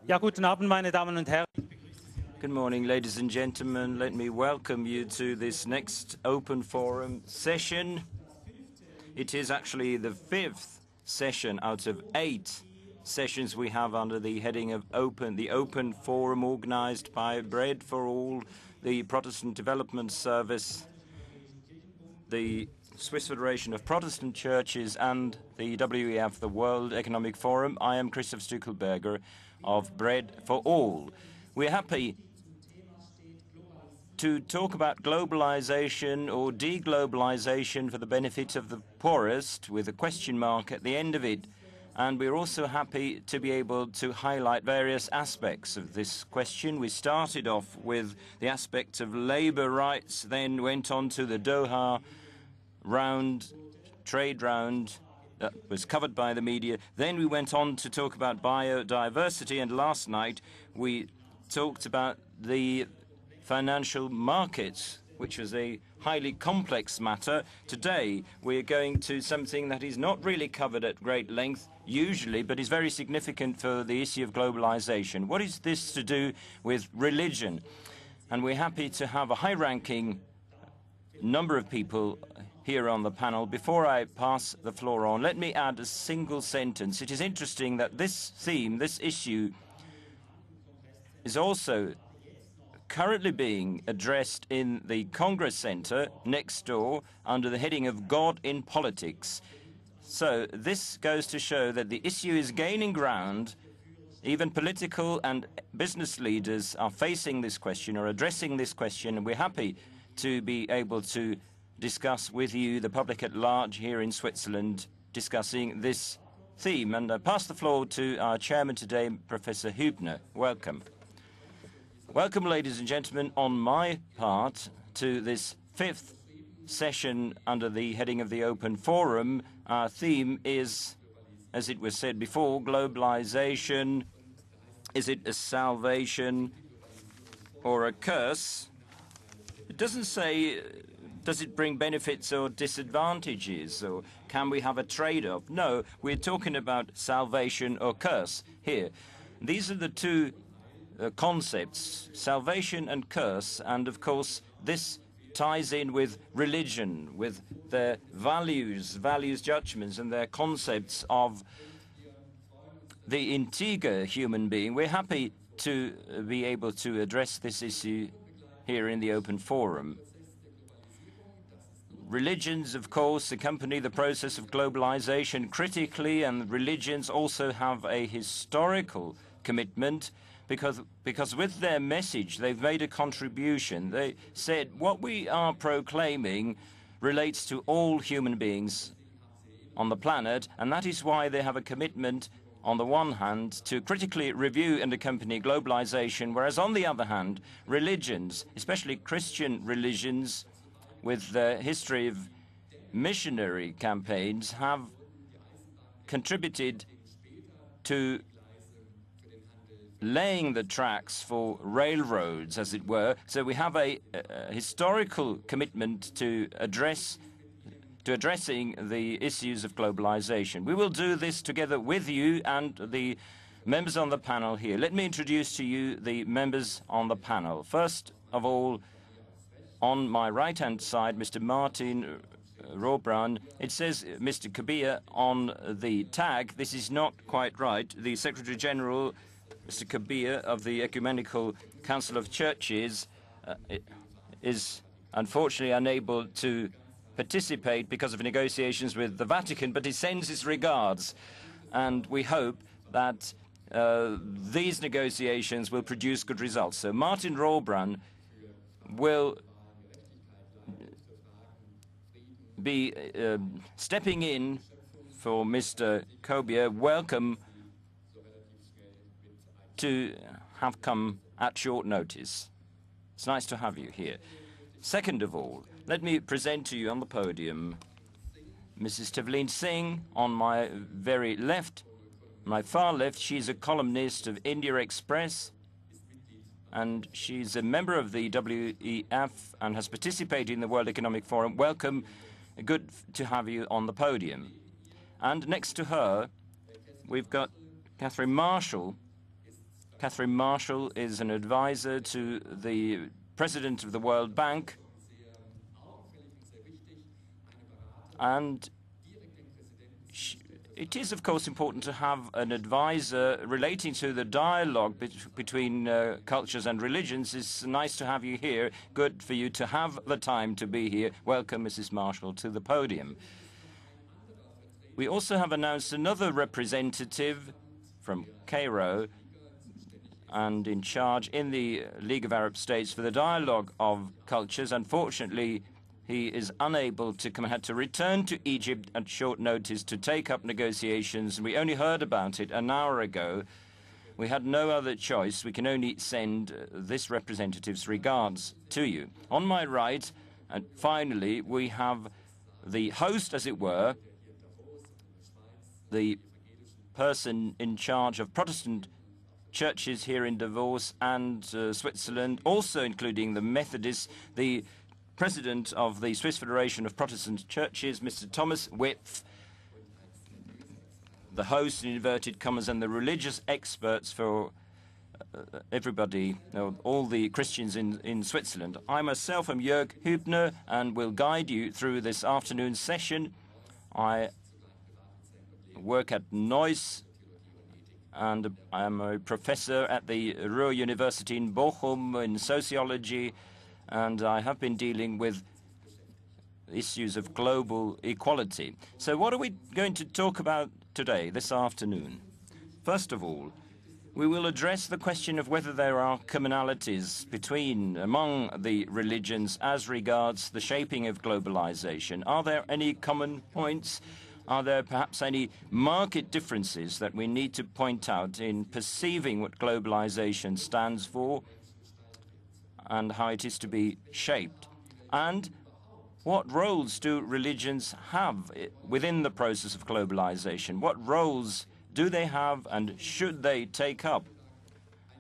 Ja, guten Abend, meine Damen und Herren. Good morning, ladies and gentlemen. Let me welcome you to this next open forum session. It is actually the 5th session out of 8 sessions we have under the heading of the Open Forum organized by Bread for All, the Protestant Development Service, the Swiss Federation of Protestant Churches, and the WEF, the World Economic Forum. I am Christoph Stückelberger of Bread for All. We're happy to talk about globalization or deglobalization for the benefit of the poorest, with a question mark at the end of it. And we're also happy to be able to highlight various aspects of this question. We started off with the aspect of labor rights, then went on to the Doha trade round that was covered by the media. Then we went on to talk about biodiversity, and last night we talked about the financial markets, which was a highly complex matter. Today, we're going to something that is not really covered at great length, usually, but is very significant for the issue of globalization. What is this to do with religion? And we're happy to have a high-ranking number of people here on the panel. Before I pass the floor on, let me add a single sentence. It is interesting that this theme, this issue, is also currently being addressed in the Congress Center next door under the heading of God in Politics. So this goes to show that the issue is gaining ground. Even political and business leaders are facing this question or addressing this question, and we're happy to be able to discuss with you, the public at large here in Switzerland, discussing this theme. And I pass the floor to our chairman today, Professor Hübner. Welcome. Welcome, ladies and gentlemen, on my part to this 5th session under the heading of the Open Forum. Our theme is, as it was said before, globalization. Is it a salvation or a curse? It doesn't say, does it bring benefits or disadvantages, or can we have a trade-off? No, we're talking about salvation or curse here. These are the two concepts, salvation and curse, and of course this ties in with religion, with their values, judgments, and their concepts of the integer human being. We're happy to be able to address this issue here in the Open Forum. Religions, of course, accompany the process of globalization critically, and religions also have a historical commitment, because with their message, they've made a contribution. They said what we are proclaiming relates to all human beings on the planet, and that is why they have a commitment, on the one hand, to critically review and accompany globalization, whereas on the other hand, religions, especially Christian religions, with their history of missionary campaigns, have contributed to laying the tracks for railroads, as it were. So we have a historical commitment to addressing the issues of globalization. We will do this together with you and the members on the panel here. Let me introduce to you the members on the panel. First of all, on my right-hand side, Mr. Martin Robrun. It says Mr. Kobia on the tag. This is not quite right. The Secretary General, Mr. Kobia, of the Ecumenical Council of Churches, is unfortunately unable to participate because of negotiations with the Vatican, but he sends his regards. And we hope that these negotiations will produce good results. So Martin Robrun will be stepping in for Mr. Kobia. Welcome to have come at short notice. It's nice to have you here. Second of all, let me present to you on the podium Mrs. Tavleen Singh on my very left, my far left. She's a columnist of India Express, and she's a member of the WEF and has participated in the World Economic Forum. Welcome. Good to have you on the podium. And next to her, we've got Katherine Marshall, Katherine Marshall is an advisor to the President of the World Bank, and it is, of course, important to have an advisor relating to the dialogue between cultures and religions. It's nice to have you here. Good for you to have the time to be here. Welcome, Mrs. Marshall, to the podium. We also have announced another representative from Cairo and in charge in the League of Arab States for the dialogue of cultures. Unfortunately, he is unable to come, had to return to Egypt at short notice to take up negotiations. We only heard about it an hour ago. We had no other choice. We can only send this representative's regards to you. On my right, and finally, we have the host, as it were, the person in charge of Protestant churches here in Davos and Switzerland, also including the Methodists, the President of the Swiss Federation of Protestant Churches, Mr. Thomas Wipf, the host, in inverted commas, and the religious experts for everybody, all the Christians in Switzerland. I myself am Jörg Hübner and will guide you through this afternoon session. I work at Neuss, and I am a professor at the Ruhr University in Bochum in sociology, and I have been dealing with issues of global equality. So what are we going to talk about today, this afternoon? First of all, we will address the question of whether there are commonalities among the religions as regards the shaping of globalization. Are there any common points? Are there perhaps any market differences that we need to point out in perceiving what globalization stands for and how it is to be shaped? And what roles do religions have within the process of globalization? What roles do they have and should they take up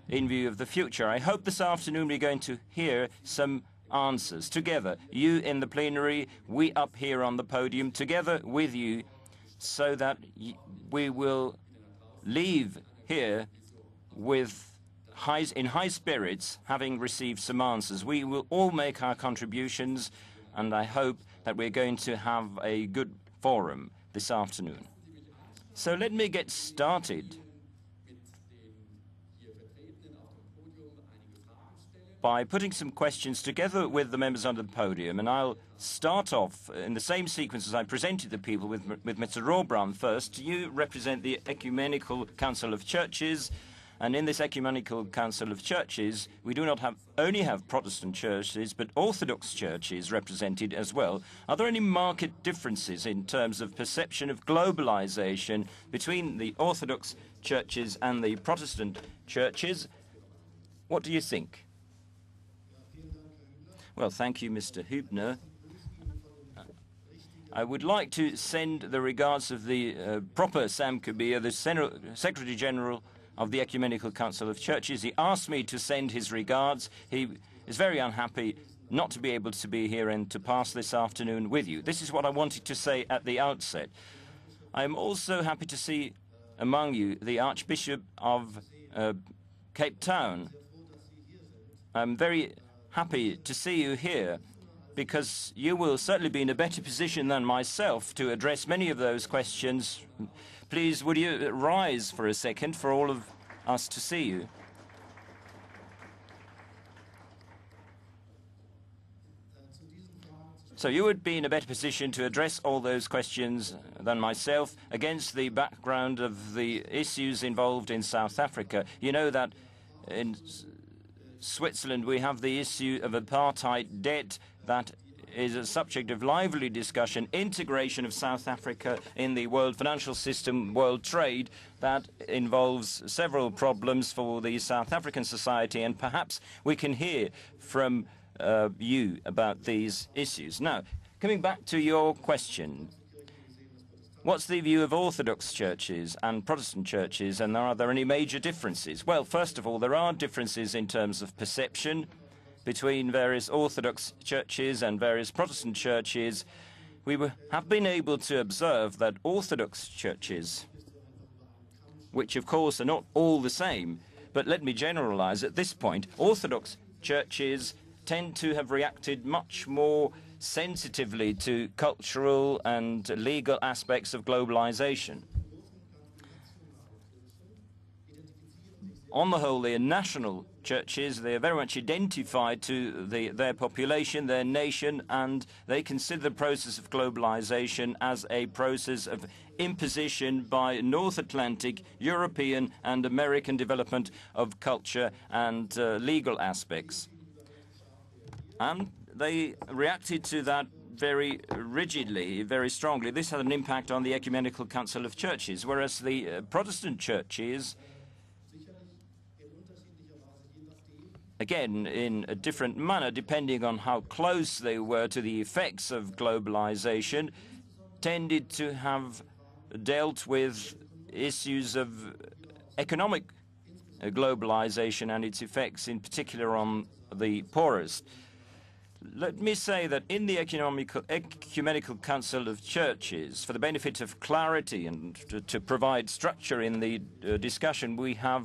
in view of the future? I hope this afternoon we're going to hear some answers together. You in the plenary, we up here on the podium, together with you, so that we will leave here with in high spirits, having received some answers. We will all make our contributions, and I hope that we're going to have a good forum this afternoon. So let me get started by putting some questions together with the members on the podium, and I'll start off in the same sequence as I presented the people with Mr. Rohrbrand first. You represent the Ecumenical Council of Churches, and in this Ecumenical Council of Churches, we do not only have Protestant churches, but Orthodox churches represented as well. Are there any market differences in terms of perception of globalization between the Orthodox churches and the Protestant churches? What do you think? Well, thank you, Mr. Hübner. I would like to send the regards of the proper Sam Kobia, the Secretary General of the Ecumenical Council of Churches. He asked me to send his regards. He is very unhappy not to be able to be here and to pass this afternoon with you. This is what I wanted to say at the outset. I am also happy to see among you the Archbishop of Cape Town. I'm very happy to see you here, because you will certainly be in a better position than myself to address many of those questions. Please, would you rise for a second for all of us to see you? So you would be in a better position to address all those questions than myself against the background of the issues involved in South Africa. You know that in Switzerland we have the issue of apartheid debt that is a subject of lively discussion, integration of South Africa in the world financial system, world trade, that involves several problems for the South African society, and perhaps we can hear from you about these issues. Now, coming back to your question, what's the view of Orthodox churches and Protestant churches, and are there any major differences? Well, first of all, there are differences in terms of perception between various Orthodox churches and various Protestant churches. We have been able to observe that Orthodox churches, which of course are not all the same, But let me generalize at this point. Orthodox churches tend to have reacted much more sensitively to cultural and legal aspects of globalization. On the whole, they are national churches. They are very much identified to their population, their nation, and they consider the process of globalization as a process of imposition by North Atlantic, European, and American development of culture and legal aspects. And they reacted to that very rigidly, very strongly. This had an impact on the Ecumenical Council of Churches, whereas the Protestant churches, again, in a different manner, depending on how close they were to the effects of globalization, tended to have dealt with issues of economic globalization and its effects, in particular on the poorest. Let me say that in the Ecumenical Council of Churches, for the benefit of clarity and to provide structure in the discussion, we have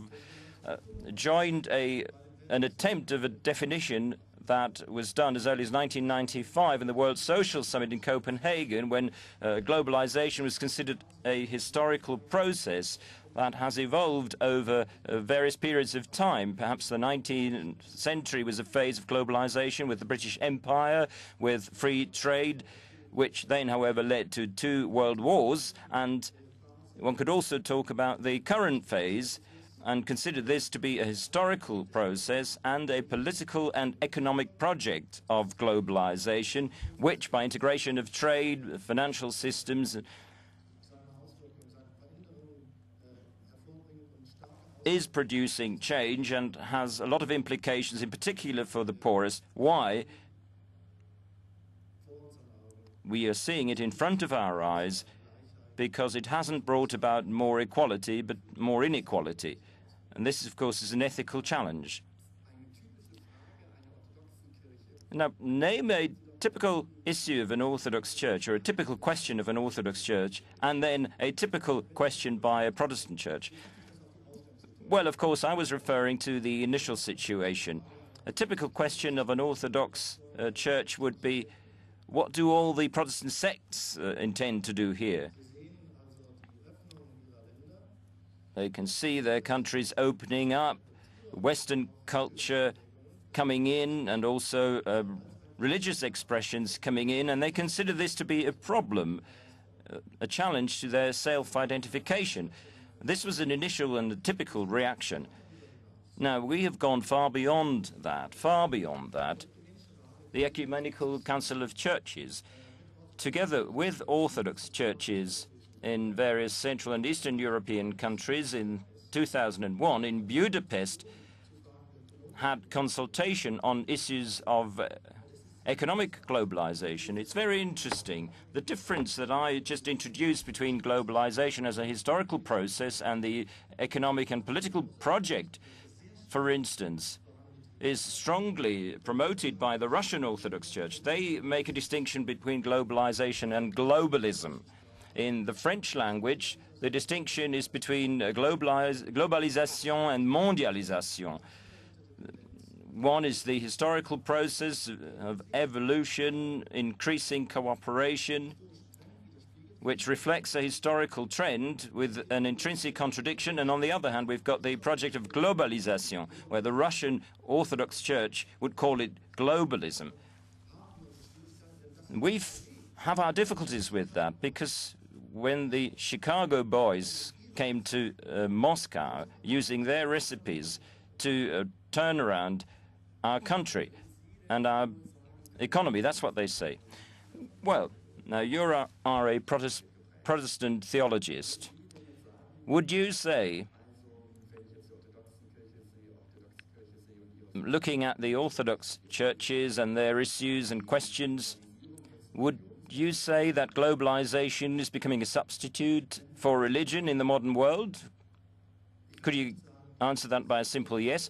joined an attempt of a definition that was done as early as 1995 in the World Social Summit in Copenhagen, when globalization was considered a historical process that has evolved over various periods of time. Perhaps the 19th century was a phase of globalization with the British Empire, with free trade, which then, however, led to 2 world wars. And one could also talk about the current phase and consider this to be a historical process and a political and economic project of globalization, which, by integration of trade, financial systems, is producing change and has a lot of implications, in particular for the poorest. Why? We are seeing it in front of our eyes because it hasn't brought about more equality, but more inequality. And this, of course, is an ethical challenge. Now, name a typical issue of an Orthodox church, or a typical question of an Orthodox church, and then a typical question by a Protestant church. Well, of course, I was referring to the initial situation. A typical question of an Orthodox church would be, what do all the Protestant sects intend to do here? They can see their countries opening up, Western culture coming in, and also religious expressions coming in, and they consider this to be a problem, a challenge to their self-identification. This was an initial and a typical reaction. Now, we have gone far beyond that, far beyond that. The Ecumenical Council of Churches, together with Orthodox churches in various Central and Eastern European countries in 2001 in Budapest, had consultation on issues of economic globalization. It's very interesting. The difference that I just introduced between globalization as a historical process and the economic and political project, for instance, is strongly promoted by the Russian Orthodox Church. They make a distinction between globalization and globalism. In the French language, the distinction is between globalisation and mondialisation. One is the historical process of evolution, increasing cooperation, which reflects a historical trend with an intrinsic contradiction. And on the other hand, we've got the project of globalization, where the Russian Orthodox Church would call it globalism. We have our difficulties with that, because when the Chicago boys came to Moscow using their recipes to turn around our country and our economy, that's what they say. Well, now you are a Protestant theologist. Would you say, looking at the Orthodox churches and their issues and questions, would you say that globalization is becoming a substitute for religion in the modern world? Could you answer that by a simple yes?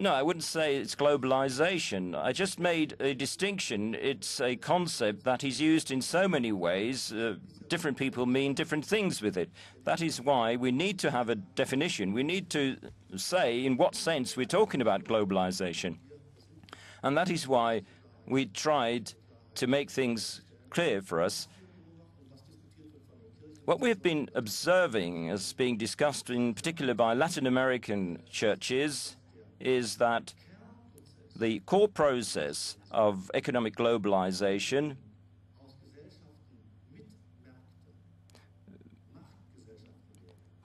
No, I wouldn't say it's globalization. I just made a distinction. It's a concept that is used in so many ways. Different people mean different things with it. That is why we need to have a definition. We need to say in what sense we're talking about globalization. And that is why we tried to make things clear for us. What we have been observing as being discussed in particular by Latin American churches is that the core process of economic globalization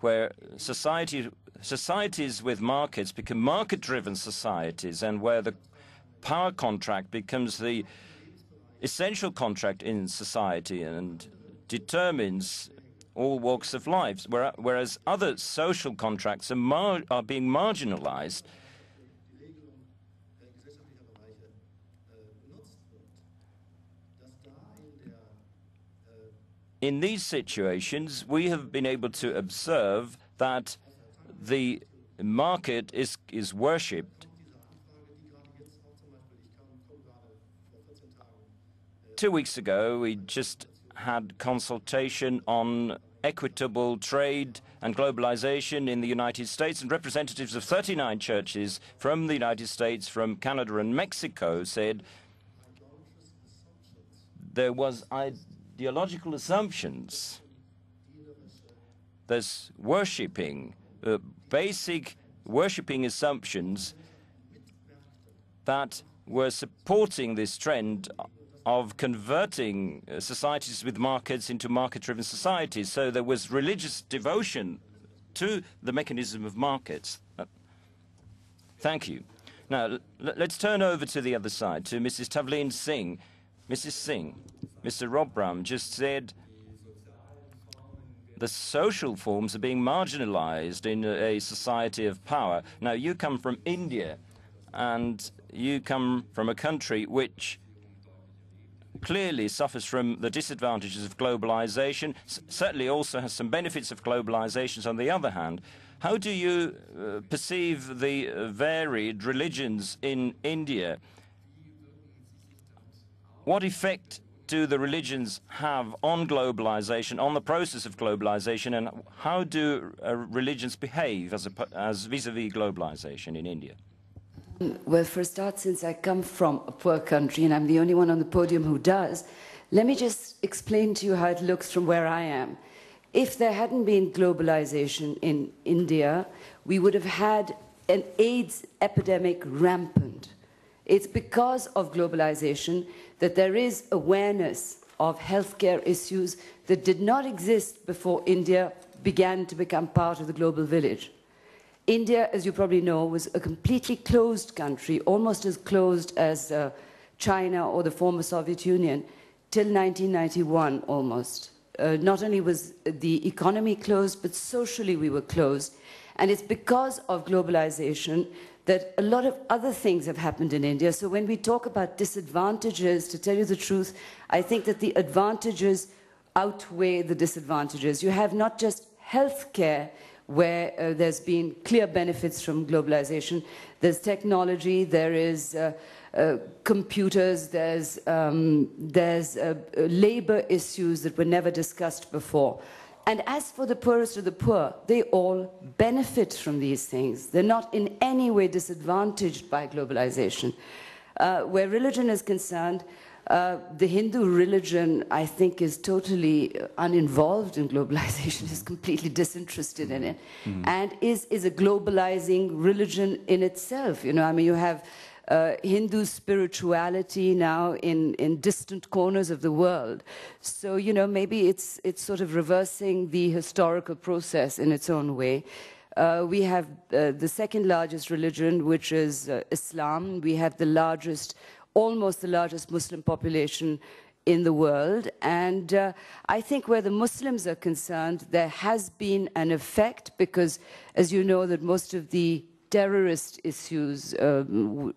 where societies with markets become market-driven societies and where the power contract becomes the essential contract in society and determines all walks of life, whereas other social contracts are being marginalized. In these situations, we have been able to observe that the market is worshipped. 2 weeks ago, we just had consultation on equitable trade and globalization in the United States, and representatives of 39 churches from the United States, from Canada and Mexico said there was ideological assumptions. There's worshipping, basic worshipping assumptions that were supporting this trend of converting societies with markets into market-driven societies. So there was religious devotion to the mechanism of markets. Thank you. Now, let's turn over to the other side, to Mrs. Tavleen Singh. Mrs. Singh, Mr. Robram just said the social forms are being marginalized in a society of power. Now, you come from India, and you come from a country which clearly suffers from the disadvantages of globalization, certainly also has some benefits of globalization on the other hand. How do you perceive the varied religions in India? What effect do the religions have on globalization, on the process of globalization, and how do religions behave as vis-à-vis globalization in India? Well, for a start, since I come from a poor country and I'm the only one on the podium who does, let me just explain to you how it looks from where I am. If there hadn't been globalization in India, we would have had an AIDS epidemic rampant. It's because of globalization that there is awareness of healthcare issues that did not exist before India began to become part of the global village. India, as you probably know, was a completely closed country, almost as closed as China or the former Soviet Union, till 1991 almost. Not only was the economy closed, but socially we were closed. And it's because of globalization that a lot of other things have happened in India. So when we talk about disadvantages, to tell you the truth, I think that the advantages outweigh the disadvantages. You have not just healthcare, where there's been clear benefits from globalization. There's technology, there is computers, there's labor issues that were never discussed before. And as for the poorest of the poor, they all benefit from these things. They're not in any way disadvantaged by globalization. Where religion is concerned, the Hindu religion, I think, is totally uninvolved in globalization, is completely disinterested in it, and is a globalizing religion in itself. You know, I mean, you have Hindu spirituality now in distant corners of the world. So, you know, maybe it's sort of reversing the historical process in its own way. We have the second largest religion, which is Islam. We have the largest, almost the largest Muslim population in the world. And I think where the Muslims are concerned, there has been an effect because, as you know, that most of the terrorist issues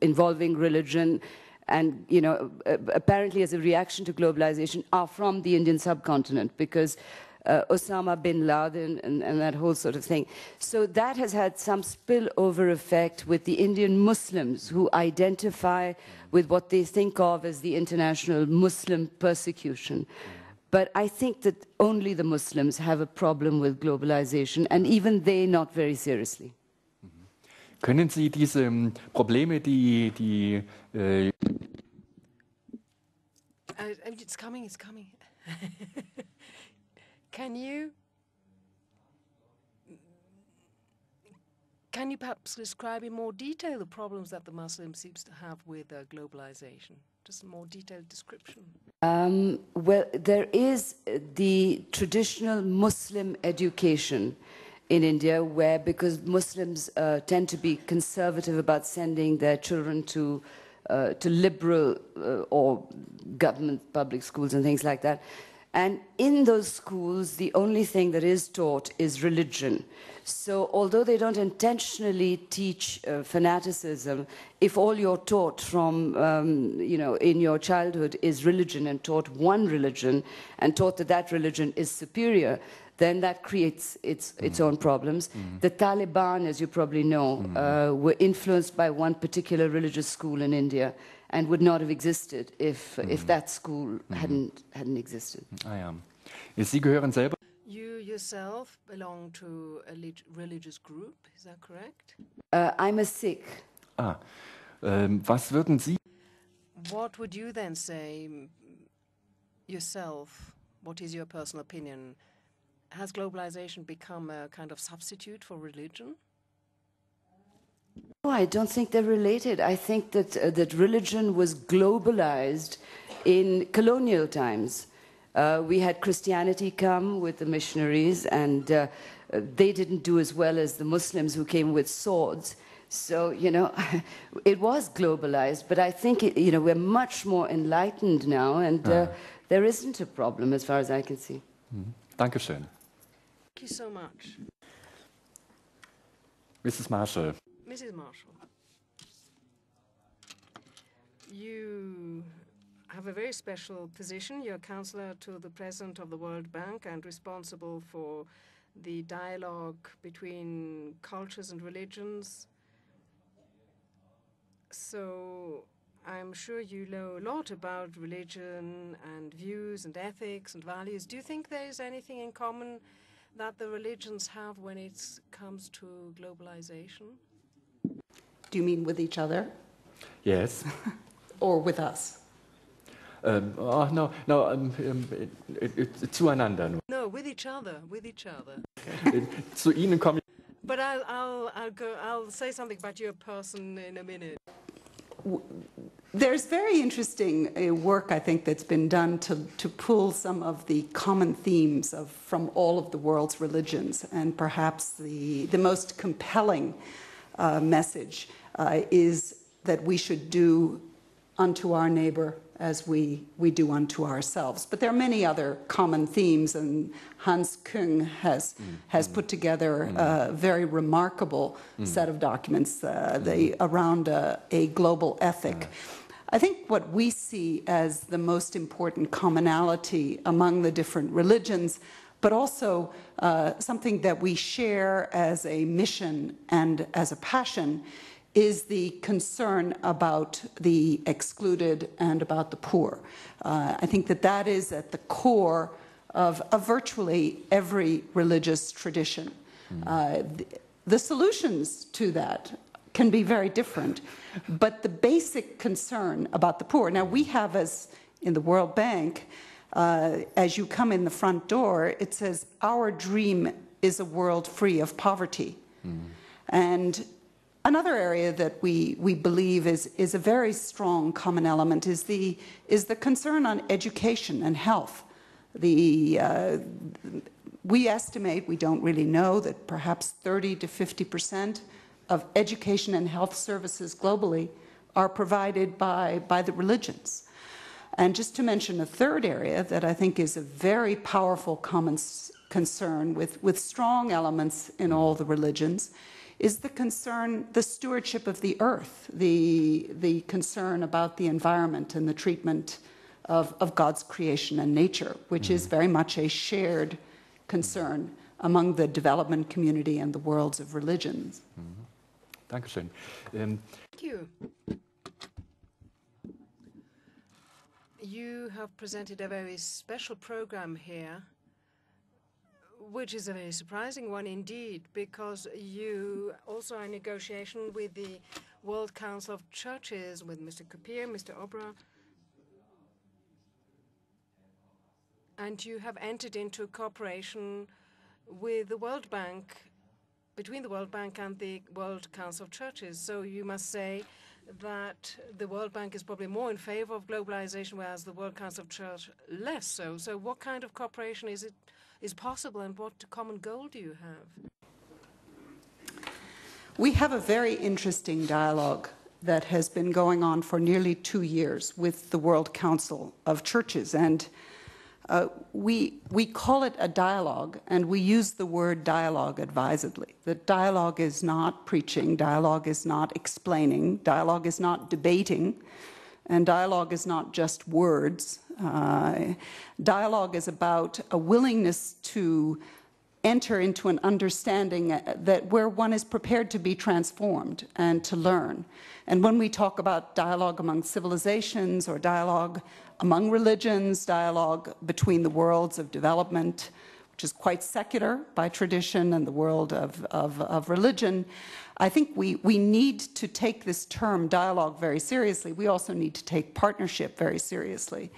involving religion and, you know, apparently as a reaction to globalization are from the Indian subcontinent because Osama bin Laden and that whole sort of thing. So that has had some spillover effect with the Indian Muslims who identify with what they think of as the international Muslim persecution. But I think that only the Muslims have a problem with globalization, and even they not very seriously. Können Sie diese Probleme, it's coming, it's coming. Can you perhaps describe in more detail the problems that the Muslim seems to have with globalization? Just a more detailed description. Well, there is the traditional Muslim education in India, where, because Muslims tend to be conservative about sending their children to liberal or government public schools and things like that. And in those schools, the only thing that is taught is religion. So although they don't intentionally teach fanaticism, if all you're taught from, in your childhood is religion, and taught one religion, and taught that that religion is superior, then that creates its own problems. The Taliban, as you probably know, were influenced by one particular religious school in India, and would not have existed if that school hadn't existed. Ah ja. Sie gehören selber. You yourself belong to a religious group, is that correct? I'm a Sikh. Was würden Sie? What would you then say yourself? What is your personal opinion? Has globalization become a kind of substitute for religion? No, I don't think they're related. I think that religion was globalized in colonial times. We had Christianity come with the missionaries, and they didn't do as well as the Muslims who came with swords. So, it was globalized, but I think, we're much more enlightened now, and there isn't a problem as far as I can see. Dankeschön. Thank you so much. Mrs. Marshall. Mrs. Marshall, you have a very special position. You're Counsellor to the President of the World Bank and responsible for the dialogue between cultures and religions. So I'm sure you know a lot about religion and views and ethics and values. Do you think there is anything in common that the religions have when it comes to globalization? Do you mean with each other? Yes. Or with us? No, zueinander. No, with each other, with each other. Zu Ihnen komme ich. But I'll say something about your person in a minute. There's very interesting work, I think, that's been done to pull some of the common themes from all of the world's religions, and perhaps the most compelling message is that we should do unto our neighbor as we do unto ourselves. But there are many other common themes, and Hans Küng has put together a very remarkable set of documents around a global ethic. I think what we see as the most important commonality among the different religions, but also something that we share as a mission and as a passion, is the concern about the excluded and about the poor. I think that is at the core of virtually every religious tradition. The solutions to that can be very different, but the basic concern about the poor. Now, we have, as in the World Bank, as you come in the front door, it says, our dream is a world free of poverty. And another area that we believe is a very strong common element is the concern on education and health. We estimate, we don't really know, that perhaps 30 to 50% of education and health services globally are provided by the religions. And just to mention a third area that I think is a very powerful common concern with strong elements in all the religions is the stewardship of the earth, the concern about the environment and the treatment of God's creation and nature, which is very much a shared concern among the development community and the worlds of religions. Dankeschön. Thank you. You have presented a very special program here, which is a very surprising one indeed, because you also are in negotiation with the World Council of Churches, with Mr. Kobia, Mr. Obra, and you have entered into cooperation with the World Bank, between the World Bank and the World Council of Churches. So you must say that the World Bank is probably more in favor of globalization, whereas the World Council of Church less so. So what kind of cooperation is possible, and what common goal do you have? We have a very interesting dialogue that has been going on for nearly 2 years with the World Council of Churches, and we call it a dialogue, and we use the word dialogue advisedly. That dialogue is not preaching, dialogue is not explaining, dialogue is not debating, and dialogue is not just words. Dialogue is about a willingness to enter into an understanding that where one is prepared to be transformed and to learn. And when we talk about dialogue among civilizations or dialogue among religions, dialogue between the worlds of development, which is quite secular by tradition, and the world of religion, I think we need to take this term dialogue very seriously. We also need to take partnership very seriously.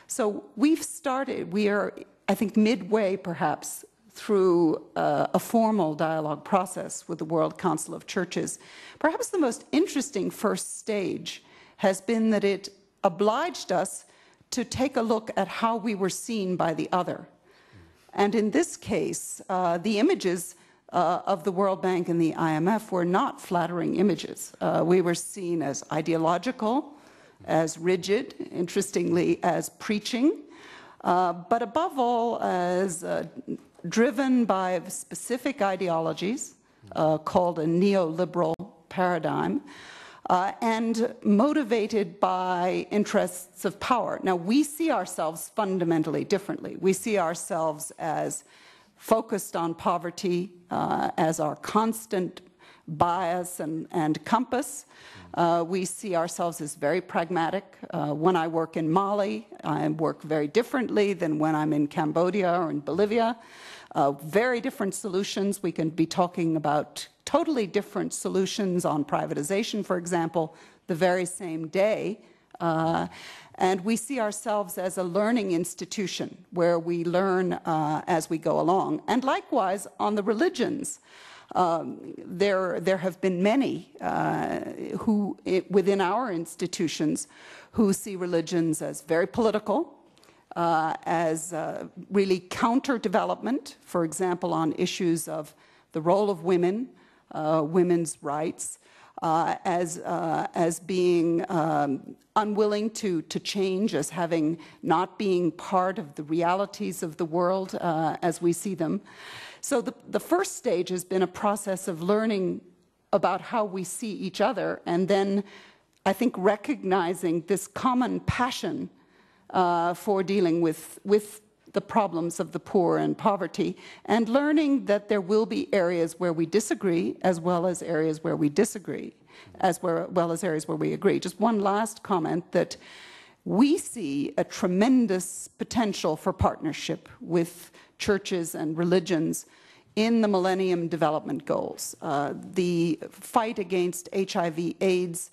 So we've started, we are, I think, midway perhaps through a formal dialogue process with the World Council of Churches. Perhaps the most interesting first stage has been that it obliged us to take a look at how we were seen by the other. And in this case, the images of the World Bank and the IMF were not flattering images. We were seen as ideological, as rigid, interestingly, as preaching, but above all, as driven by specific ideologies called a neoliberal paradigm, and motivated by interests of power. Now, we see ourselves fundamentally differently. We see ourselves as focused on poverty as our constant bias and compass. We see ourselves as very pragmatic. When I work in Mali, I work very differently than when I'm in Cambodia or in Bolivia. Very different solutions. We can be talking about totally different solutions on privatization, for example, the very same day. And we see ourselves as a learning institution where we learn as we go along. And likewise, on the religions, there have been many who, within our institutions, who see religions as very political, as really counter-development, for example, on issues of the role of women, women's rights, as being unwilling to change, as having not being part of the realities of the world as we see them. So the first stage has been a process of learning about how we see each other, and then I think recognizing this common passion for dealing with the problems of the poor and poverty, and learning that there will be areas where we disagree as well as areas where we disagree, as well as areas where we agree. Just one last comment, that we see a tremendous potential for partnership with churches and religions in the Millennium Development Goals. The fight against HIV/AIDS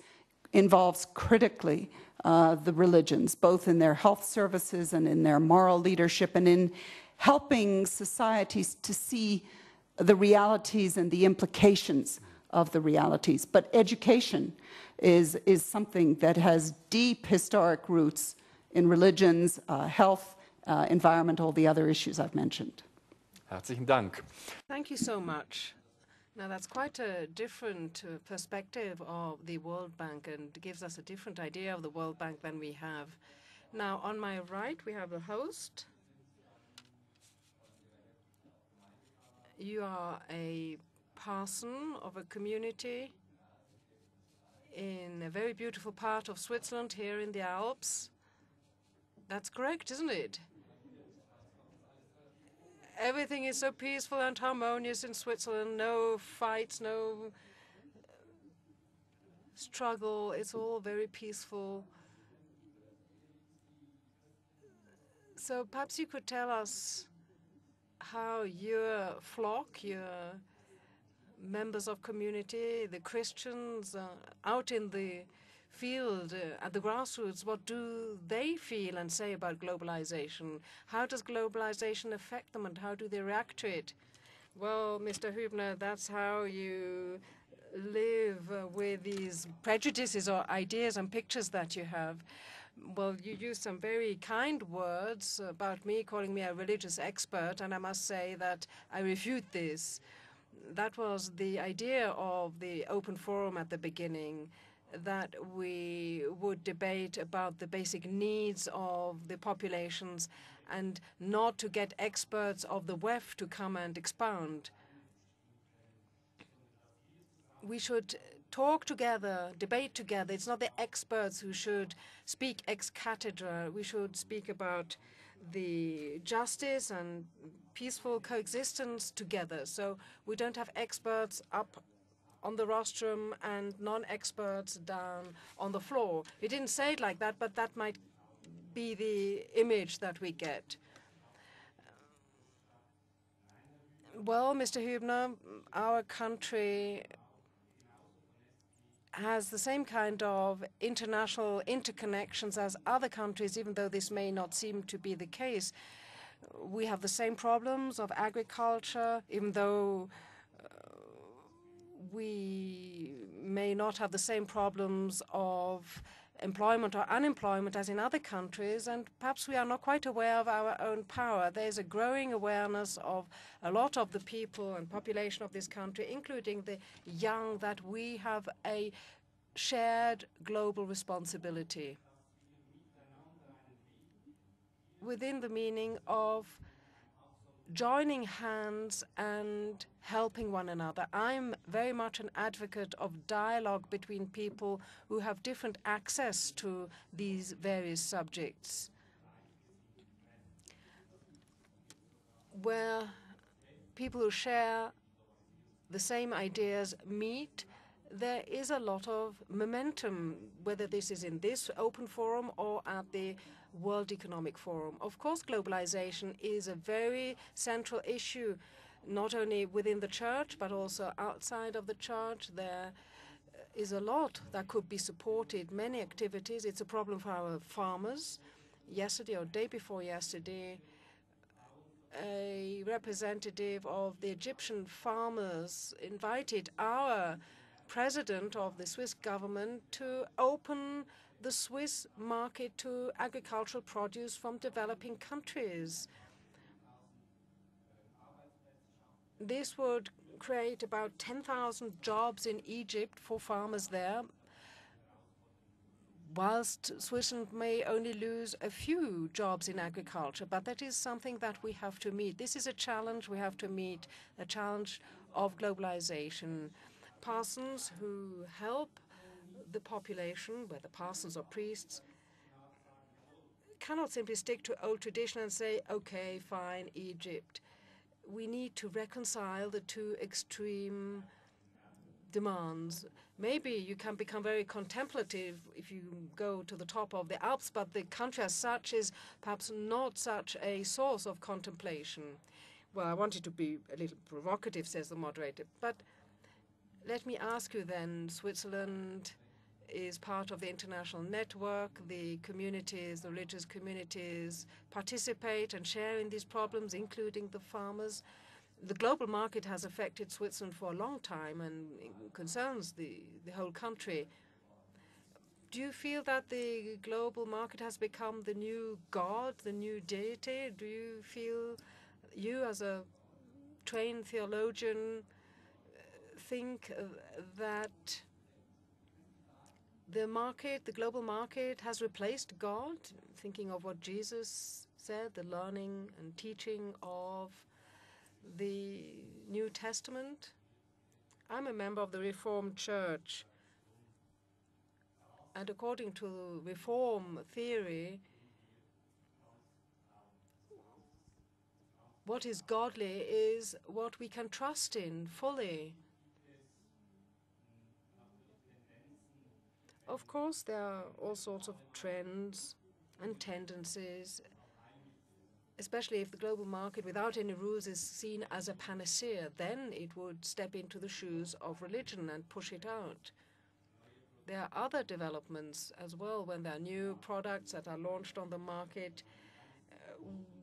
involves critically the religions, both in their health services and in their moral leadership, and in helping societies to see the realities and the implications of the realities. But education is something that has deep historic roots in religions, health, environment, all the other issues I've mentioned. Herzlichen Dank. Thank you so much. Now, that's quite a different perspective of the World Bank, and gives us a different idea of the World Bank than we have. Now, on my right, we have the host. You are a parson of a community in a very beautiful part of Switzerland, here in the Alps. That's correct, isn't it? everything is so peaceful and harmonious in Switzerland. No fights, no struggle. It's all very peaceful. So perhaps you could tell us how your flock, your members of community, the Christians out in the field, at the grassroots, what do they feel and say about globalization? How does globalization affect them and how do they react to it? Well, Mr. Hübner, that's how you live with these prejudices or ideas and pictures that you have. Well, you used some very kind words about me, calling me a religious expert, and I must say that I refute this. That was the idea of the open forum at the beginning, that we would debate about the basic needs of the populations and not to get experts of the Wipf to come and expound. We should talk together, debate together. It's not the experts who should speak ex cathedra. We should speak about the justice and peaceful coexistence together. So we don't have experts up on the rostrum and non-experts down on the floor. We didn't say it like that, but that might be the image that we get. Well, Mr. Hübner, our country has the same kind of international interconnections as other countries, even though this may not seem to be the case. We have the same problems of agriculture, even though we may not have the same problems of employment or unemployment as in other countries, and perhaps we are not quite aware of our own power. There's a growing awareness of a lot of the people and population of this country, including the young, that we have a shared global responsibility within the meaning of joining hands and helping one another. I'm very much an advocate of dialogue between people who have different access to these various subjects, where people who share the same ideas meet. There is a lot of momentum, whether this is in this open forum or at the World Economic Forum. Of course, globalization is a very central issue, not only within the church, but also outside of the church. There is a lot that could be supported, many activities. It's a problem for our farmers. Yesterday or day before yesterday, a representative of the Egyptian farmers invited our president of the Swiss government to open the Swiss market to agricultural produce from developing countries. This would create about 10,000 jobs in Egypt for farmers there, whilst Switzerland may only lose a few jobs in agriculture. But that is something that we have to meet. This is a challenge we have to meet, a challenge of globalization. Parsons who help the population, whether parsons or priests, cannot simply stick to old tradition and say, okay, fine, Egypt. We need to reconcile the two extreme demands. Maybe you can become very contemplative if you go to the top of the Alps, but the country as such is perhaps not such a source of contemplation. Well, I wanted to be a little provocative, says the moderator, but let me ask you then, Switzerland is part of the international network. The communities, the religious communities participate and share in these problems, including the farmers. The global market has affected Switzerland for a long time and concerns the whole country. Do you feel that the global market has become the new God, the new deity? Do you feel, you as a trained theologian, think that the market, the global market, has replaced God? Thinking of what Jesus said, the learning and teaching of the New Testament. I'm a member of the Reformed Church, and according to Reform theory, what is godly is what we can trust in fully. Of course, there are all sorts of trends and tendencies, especially if the global market without any rules is seen as a panacea, then it would step into the shoes of religion and push it out. There are other developments as well when there are new products that are launched on the market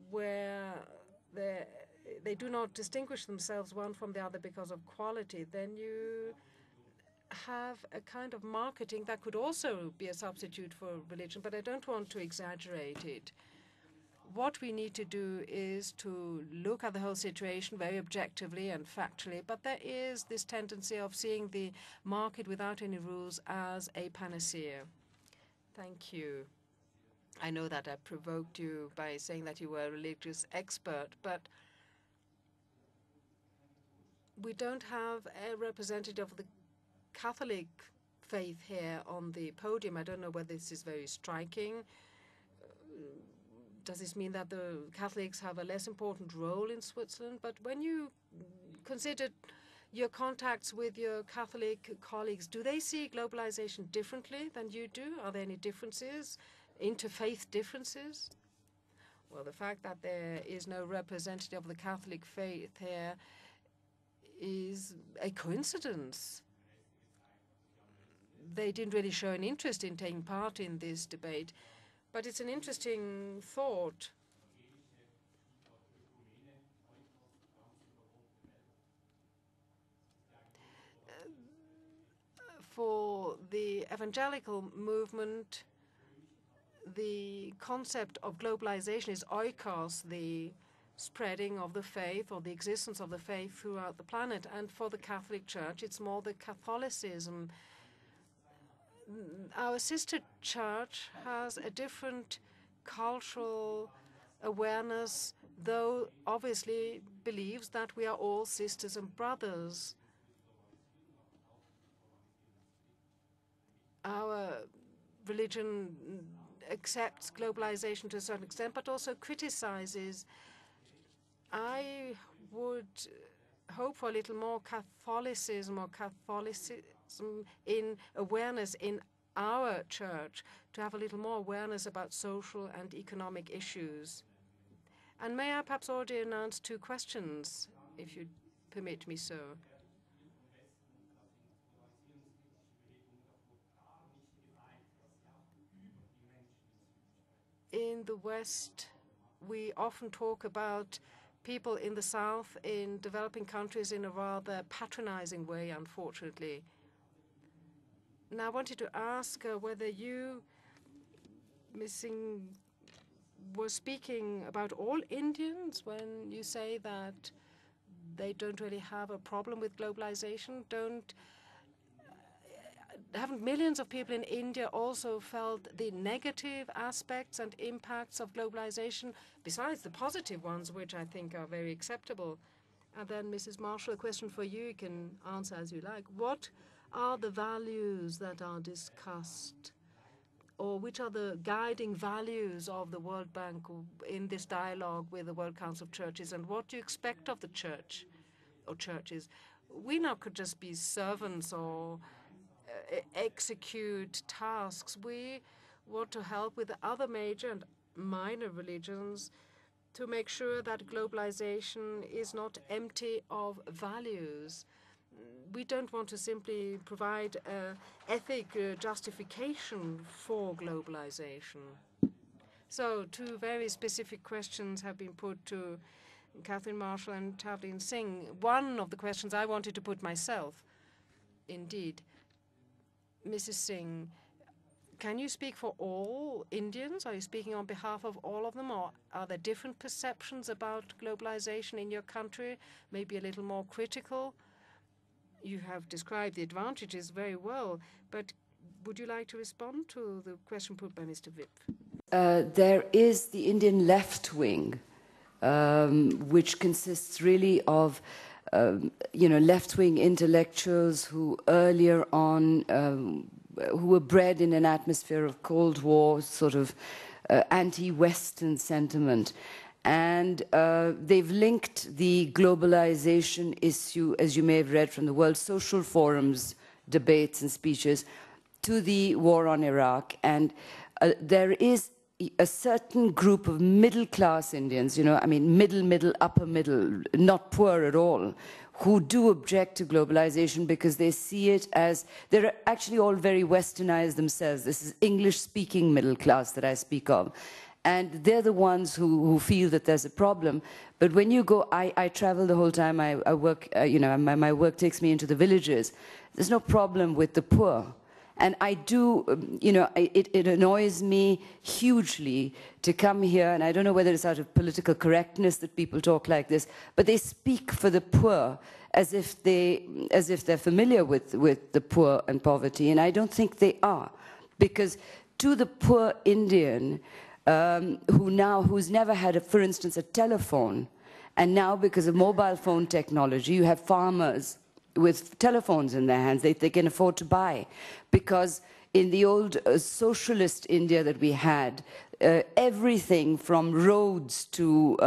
where they do not distinguish themselves one from the other because of quality. Then you have a kind of marketing that could also be a substitute for religion, but I don't want to exaggerate it. What we need to do is to look at the whole situation very objectively and factually, but there is this tendency of seeing the market without any rules as a panacea. Thank you. I know that I provoked you by saying that you were a religious expert, but we don't have a representative of the Catholic faith here on the podium. I don't know whether this is very striking. Does this mean that the Catholics have a less important role in Switzerland? But when you consider your contacts with your Catholic colleagues, do they see globalization differently than you do? Are there any differences, interfaith differences? Well, the fact that there is no representative of the Catholic faith here is a coincidence. They didn't really show an interest in taking part in this debate, but it's an interesting thought. For the evangelical movement, the concept of globalization is oikos, the spreading of the faith or the existence of the faith throughout the planet. And for the Catholic Church, it's more the Catholicism. Our sister church has a different cultural awareness, though obviously believes that we are all sisters and brothers. Our religion accepts globalization to a certain extent, but also criticizes. I would hope for a little more Catholicism in awareness in our church, to have a little more awareness about social and economic issues. And may I perhaps already announce 2 questions, if you permit me so. In the West, we often talk about people in the South, in developing countries, in a rather patronizing way, unfortunately. Now, I wanted to ask whether you, Ms. Singh, were speaking about all Indians when you say that they don't really have a problem with globalization. Haven't millions of people in India also felt the negative aspects and impacts of globalization, besides the positive ones, which I think are very acceptable? And then, Mrs. Marshall, a question for you. You can answer as you like. What are the values that are discussed, or which are the guiding values of the World Bank in this dialogue with the World Council of Churches, and what do you expect of the church or churches? We now could just be servants or execute tasks. We want to help with the other major and minor religions to make sure that globalization is not empty of values. We don't want to simply provide ethic justification for globalization. So 2 very specific questions have been put to Katherine Marshall and Tavleen Singh. One of the questions I wanted to put myself, indeed. Mrs. Singh, can you speak for all Indians? Are you speaking on behalf of all of them, or are there different perceptions about globalization in your country, maybe a little more critical? You have described the advantages very well, but would you like to respond to the question put by Mr. Wipf? There is the Indian left wing, which consists really of left-wing intellectuals who earlier on, who were bred in an atmosphere of Cold War, sort of anti-Western sentiment. And they've linked the globalization issue, as you may have read from the World Social Forum's debates and speeches, to the war on Iraq. And there is a certain group of middle-class Indians, you know, I mean middle, upper middle, not poor at all, who do object to globalization because they see it as, they're actually all very westernized themselves. This is English-speaking middle class that I speak of. And they're the ones who feel that there's a problem. But when you go, I travel the whole time, I work, you know, my work takes me into the villages. There's no problem with the poor. And I do, you know, it annoys me hugely to come here, and I don't know whether it's out of political correctness that people talk like this, but they speak for the poor as if they're familiar with the poor and poverty, and I don't think they are. Because to the poor Indian, who's never had, for instance, a telephone, and now because of mobile phone technology, you have farmers with telephones in their hands they can afford to buy. Because in the old socialist India that we had, everything from roads to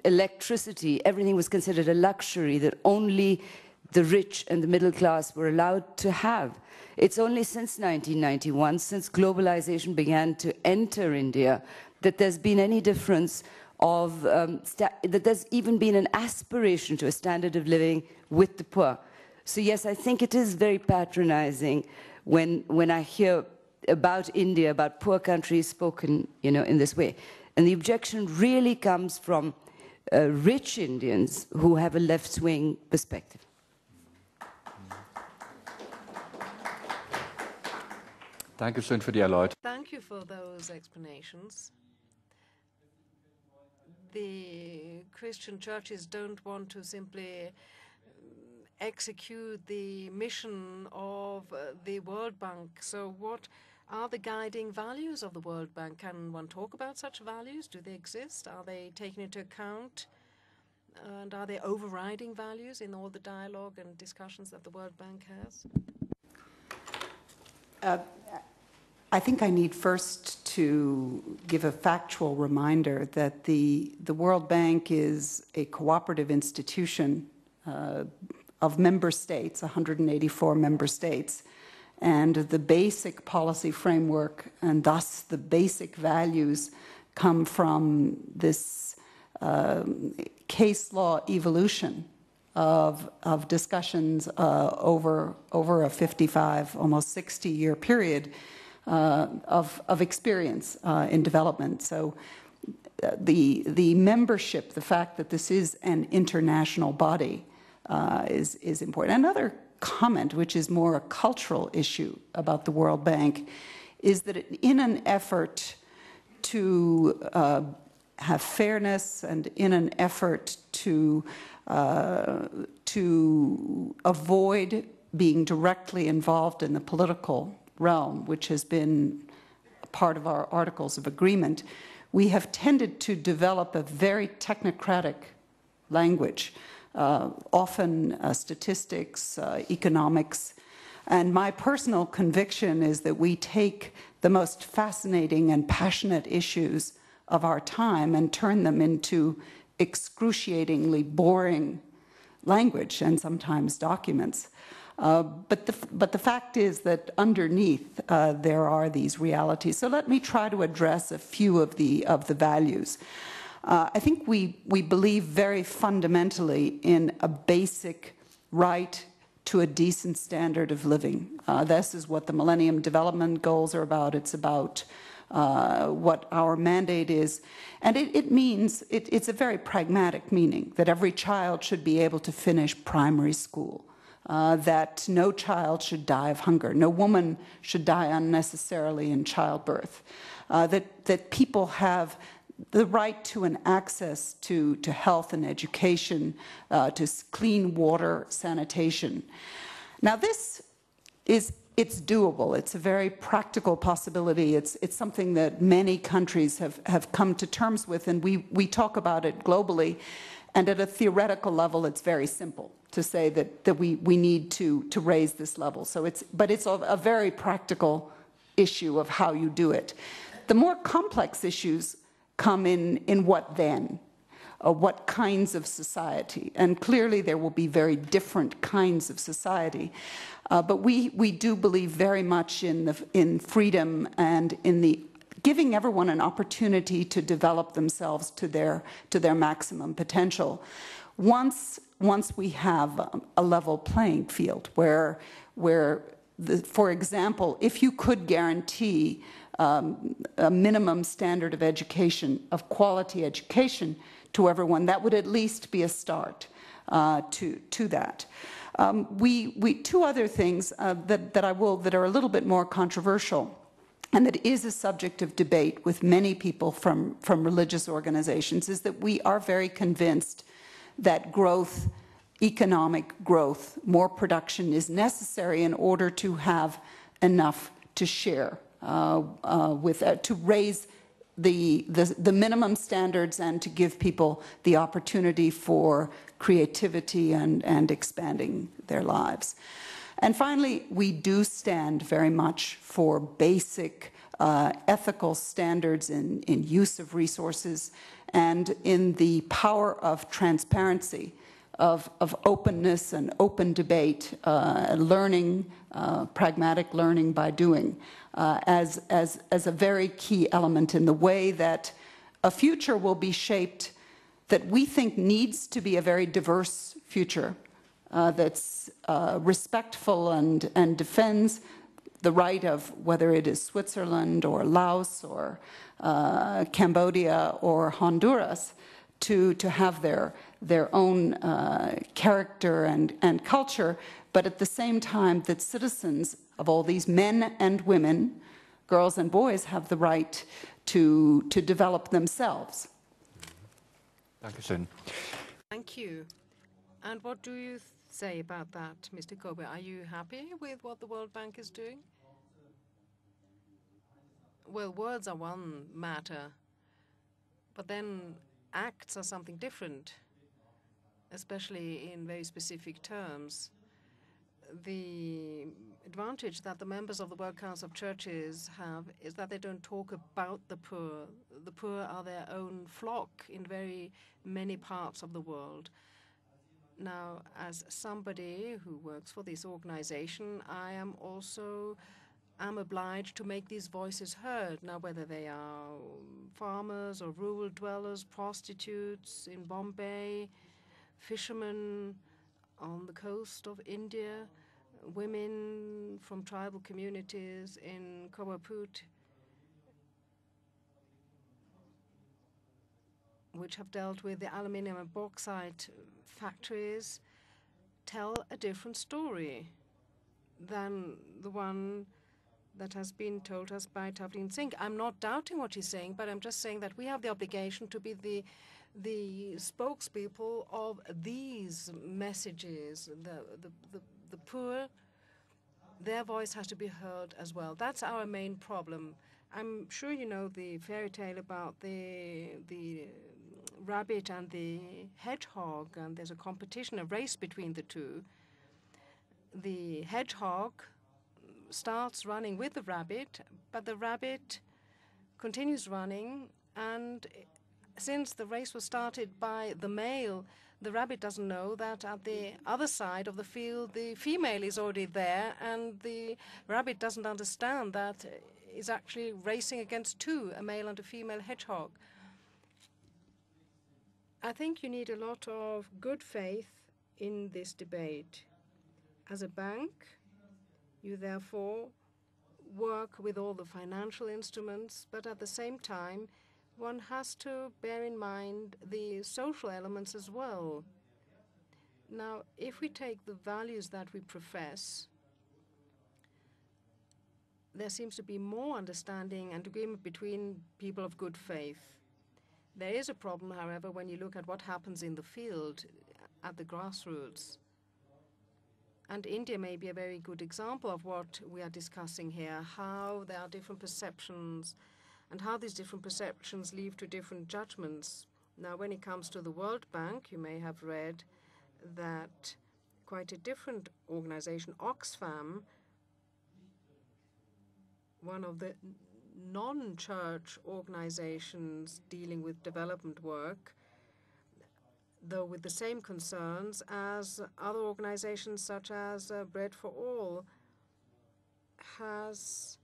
electricity, everything was considered a luxury that only the rich and the middle class were allowed to have. It's only since 1991, since globalization began to enter India, that there's been any difference of, that there's even been an aspiration to a standard of living with the poor. So yes, I think it is very patronizing when I hear about India, about poor countries spoken, you know, in this way. And the objection really comes from rich Indians who have a left-wing perspective. Dankeschön für die Erläuterung. Thank you for those explanations. The Christian churches don't want to simply execute the mission of the World Bank. So what are the guiding values of the World Bank? Can one talk about such values? Do they exist? Are they taken into account? And are they overriding values in all the dialogue and discussions that the World Bank has? I think I need first to give a factual reminder that the World Bank is a cooperative institution of member states, 184 member states, and the basic policy framework and thus the basic values come from this case law evolution of discussions over a 55, almost 60-year period of experience in development. So the membership, the fact that this is an international body is important. Another comment, which is more a cultural issue about the World Bank, is that in an effort to have fairness and in an effort to avoid being directly involved in the political realm, which has been a part of our Articles of Agreement, we have tended to develop a very technocratic language, often statistics, economics. And my personal conviction is that we take the most fascinating and passionate issues of our time and turn them into excruciatingly boring language and sometimes documents. But the fact is that underneath there are these realities. So let me try to address a few of the values. I think we believe very fundamentally in a basic right to a decent standard of living. This is what the Millennium Development Goals are about. It's about what our mandate is. And it means, it's a very pragmatic meaning, that every child should be able to finish primary school, that no child should die of hunger, no woman should die unnecessarily in childbirth, that people have the right to an access to health and education, to clean water, sanitation. Now this it's doable. It's a very practical possibility. It's something that many countries have come to terms with, and we talk about it globally. And at a theoretical level, it's very simple to say that we need to raise this level. So it's a very practical issue of how you do it. The more complex issues come in what then. what kinds of society. And clearly there will be very different kinds of society. But we do believe very much in freedom and in the giving everyone an opportunity to develop themselves to their maximum potential. Once we have a level playing field where for example, if you could guarantee a minimum standard of education, of quality education to everyone, that would at least be a start to that. Two other things that are a little bit more controversial, and that is a subject of debate with many people from religious organizations, is that we are very convinced that growth, economic growth, more production is necessary in order to have enough to share, to raise the minimum standards and to give people the opportunity for creativity and expanding their lives. And finally, we do stand very much for basic ethical standards in use of resources and in the power of transparency, of openness and open debate, learning, pragmatic learning by doing, as a very key element in the way that a future will be shaped that we think needs to be a very diverse future, that's respectful and defends the right of whether it is Switzerland or Laos or Cambodia or Honduras to have their own character and culture, but at the same time that citizens of all these men and women, girls and boys, have the right to develop themselves. Dankeschön. Thank you. And what do you say about that, Mr. Kobia? Are you happy with what the World Bank is doing? Well, words are one matter, but then acts are something different, especially in very specific terms. The advantage that the members of the World Council of Churches have is that they don't talk about the poor. The poor are their own flock in very many parts of the world. Now, as somebody who works for this organization, I am also obliged to make these voices heard. Now, whether they are farmers or rural dwellers, prostitutes in Bombay, fishermen on the coast of India, women from tribal communities in Kobia, which have dealt with the aluminium and bauxite factories, tell a different story than the one that has been told us by Tavleen Singh. I'm not doubting what she's saying, but I'm just saying that we have the obligation to be the spokespeople of these messages. The poor, their voice has to be heard as well. That's our main problem. I'm sure you know the fairy tale about the rabbit and the hedgehog, and there's a competition, a race between the two. The hedgehog starts running with the rabbit, but the rabbit continues running, and since the race was started by the male, the rabbit doesn't know that at the other side of the field the female is already there, and the rabbit doesn't understand that is actually racing against two, a male and a female hedgehog. I think you need a lot of good faith in this debate. As a bank, you therefore work with all the financial instruments, but at the same time, one has to bear in mind the social elements as well. Now, if we take the values that we profess, there seems to be more understanding and agreement between people of good faith. There is a problem, however, when you look at what happens in the field at the grassroots. And India may be a very good example of what we are discussing here, how there are different perceptions and how these different perceptions lead to different judgments. Now, when it comes to the World Bank, you may have read that quite a different organization, Oxfam, one of the non-church organizations dealing with development work, though with the same concerns as other organizations such as Bread for All, has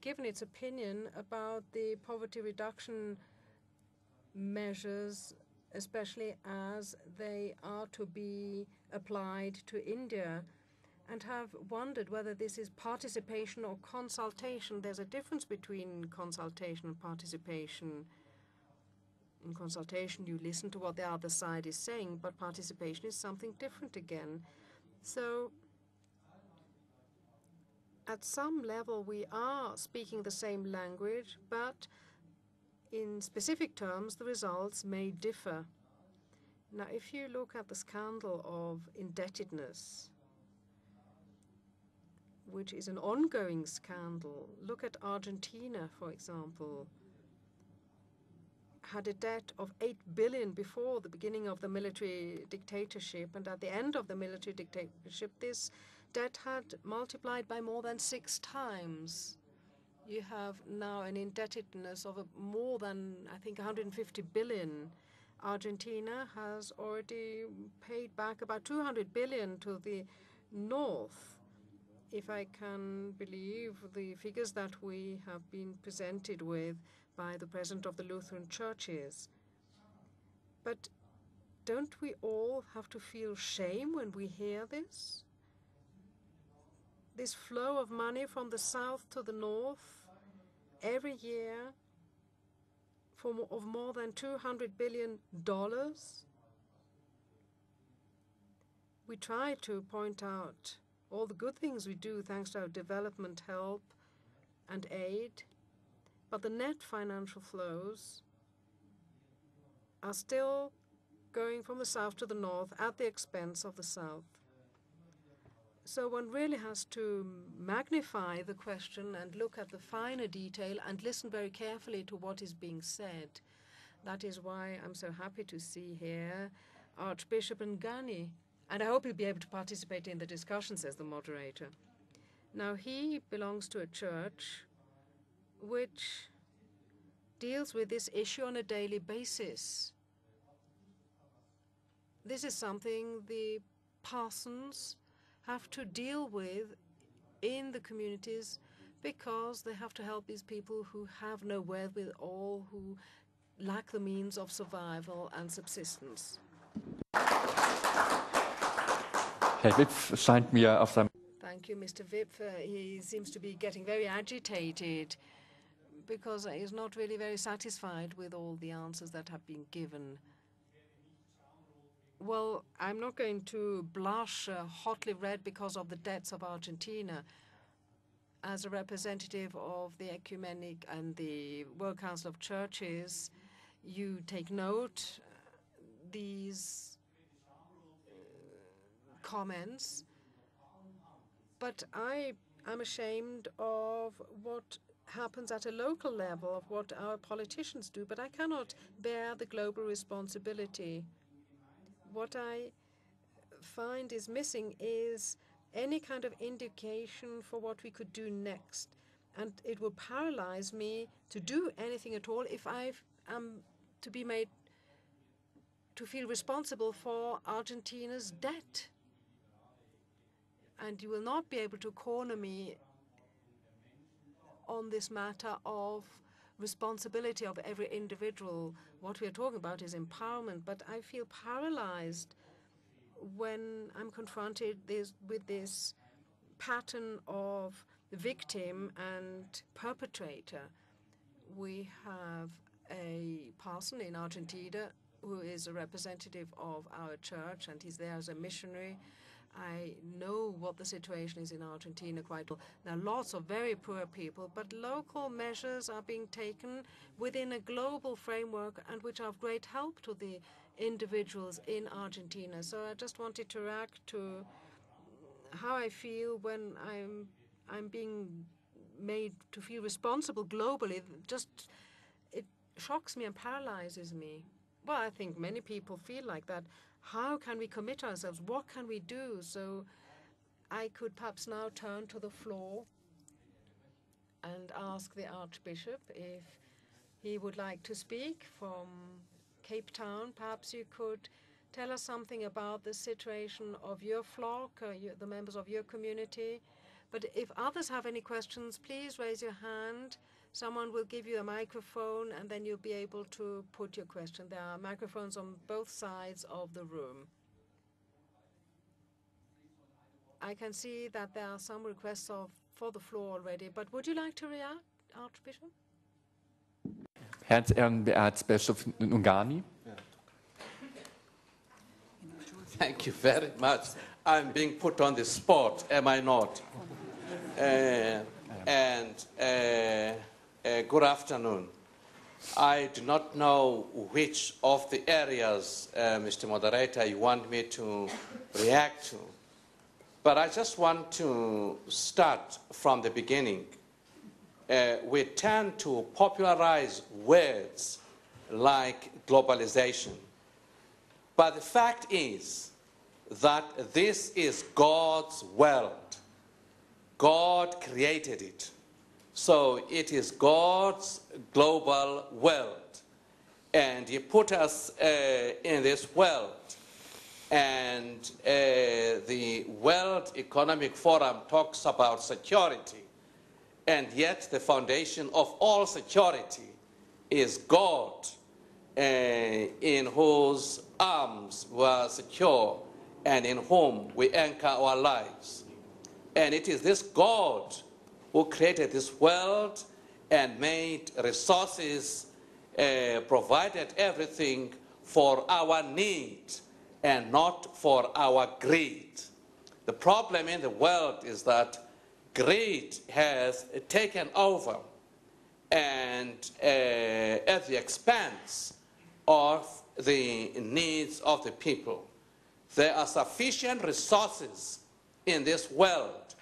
given its opinion about the poverty reduction measures, especially as they are to be applied to India, and have wondered whether this is participation or consultation. There's a difference between consultation and participation. In consultation, you listen to what the other side is saying, but participation is something different again. So at some level, we are speaking the same language, but in specific terms, the results may differ. Now, if you look at the scandal of indebtedness, which is an ongoing scandal, look at Argentina, for example, had a debt of 8 billion before the beginning of the military dictatorship, and at the end of the military dictatorship, this debt had multiplied by more than 6 times. You have now an indebtedness of more than, I think, 150 billion. Argentina has already paid back about 200 billion to the north, if I can believe the figures that we have been presented with by the president of the Lutheran churches. But don't we all have to feel shame when we hear this? This flow of money from the south to the north every year of more than $200 billion. We try to point out all the good things we do thanks to our development help and aid, but the net financial flows are still going from the south to the north at the expense of the south. So one really has to magnify the question and look at the finer detail and listen very carefully to what is being said. That is why I'm so happy to see here Archbishop Ngani. And I hope he'll be able to participate in the discussion, says the moderator. Now, he belongs to a church which deals with this issue on a daily basis. This is something the parsons have to deal with in the communities because they have to help these people who have no wherewithal, who lack the means of survival and subsistence. Herr Wipf scheint mir auf seinem Thank you, Mr. Wipf. He seems to be getting very agitated because he's not really very satisfied with all the answers that have been given. Well, I'm not going to blush hotly red because of the debts of Argentina. As a representative of the Ecumenical and the World Council of Churches, you take note these comments, but I am ashamed of what happens at a local level, of what our politicians do, but I cannot bear the global responsibility. What I find is missing is any kind of indication for what we could do next, and it will paralyze me to do anything at all if I am to be made to feel responsible for Argentina's debt. And you will not be able to corner me on this matter of responsibility of every individual. What we are talking about is empowerment, but I feel paralyzed when I'm confronted with this pattern of victim and perpetrator. We have a parson in Argentina who is a representative of our church, and he's there as a missionary. I know what the situation is in Argentina quite well. There are lots of very poor people, but local measures are being taken within a global framework and which are of great help to the individuals in Argentina. So I just wanted to react to how I feel when I'm being made to feel responsible globally. It shocks me and paralyzes me. Well, I think many people feel like that. How can we commit ourselves? What can we do? So I could perhaps now turn to the floor and ask the Archbishop if he would like to speak from Cape Town. Perhaps you could tell us something about the situation of your flock, the members of your community. But if others have any questions, please raise your hand. Someone will give you a microphone, and then you'll be able to put your question. There are microphones on both sides of the room. I can see that there are some requests for the floor already, but would you like to react, Archbishop? Erzbischof Ngani. Thank you very much. I'm being put on the spot, am I not? Good afternoon. I do not know which of the areas, Mr. Moderator, you want me to react to, but I just want to start from the beginning. We tend to popularize words like globalization, but the fact is that this is God's world. God created it. So it is God's global world. And He put us in this world. And the World Economic Forum talks about security. And yet the foundation of all security is God, in whose arms we are secure and in whom we anchor our lives. And it is this God who created this world and made resources, provided everything for our need and not for our greed. The problem in the world is that greed has taken over, and at the expense of the needs of the people. There are sufficient resources in this world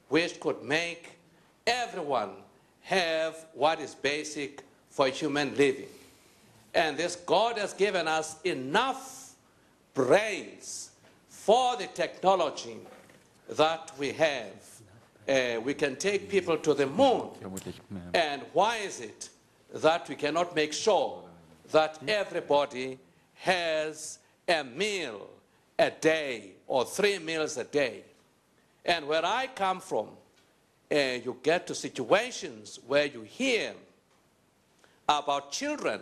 which could make everyone have what is basic for human living. And this God has given us enough brains for the technology that we have. We can take people to the moon. And why is it that we cannot make sure that everybody has a meal a day or 3 meals a day? And where I come from, you get to situations where you hear about children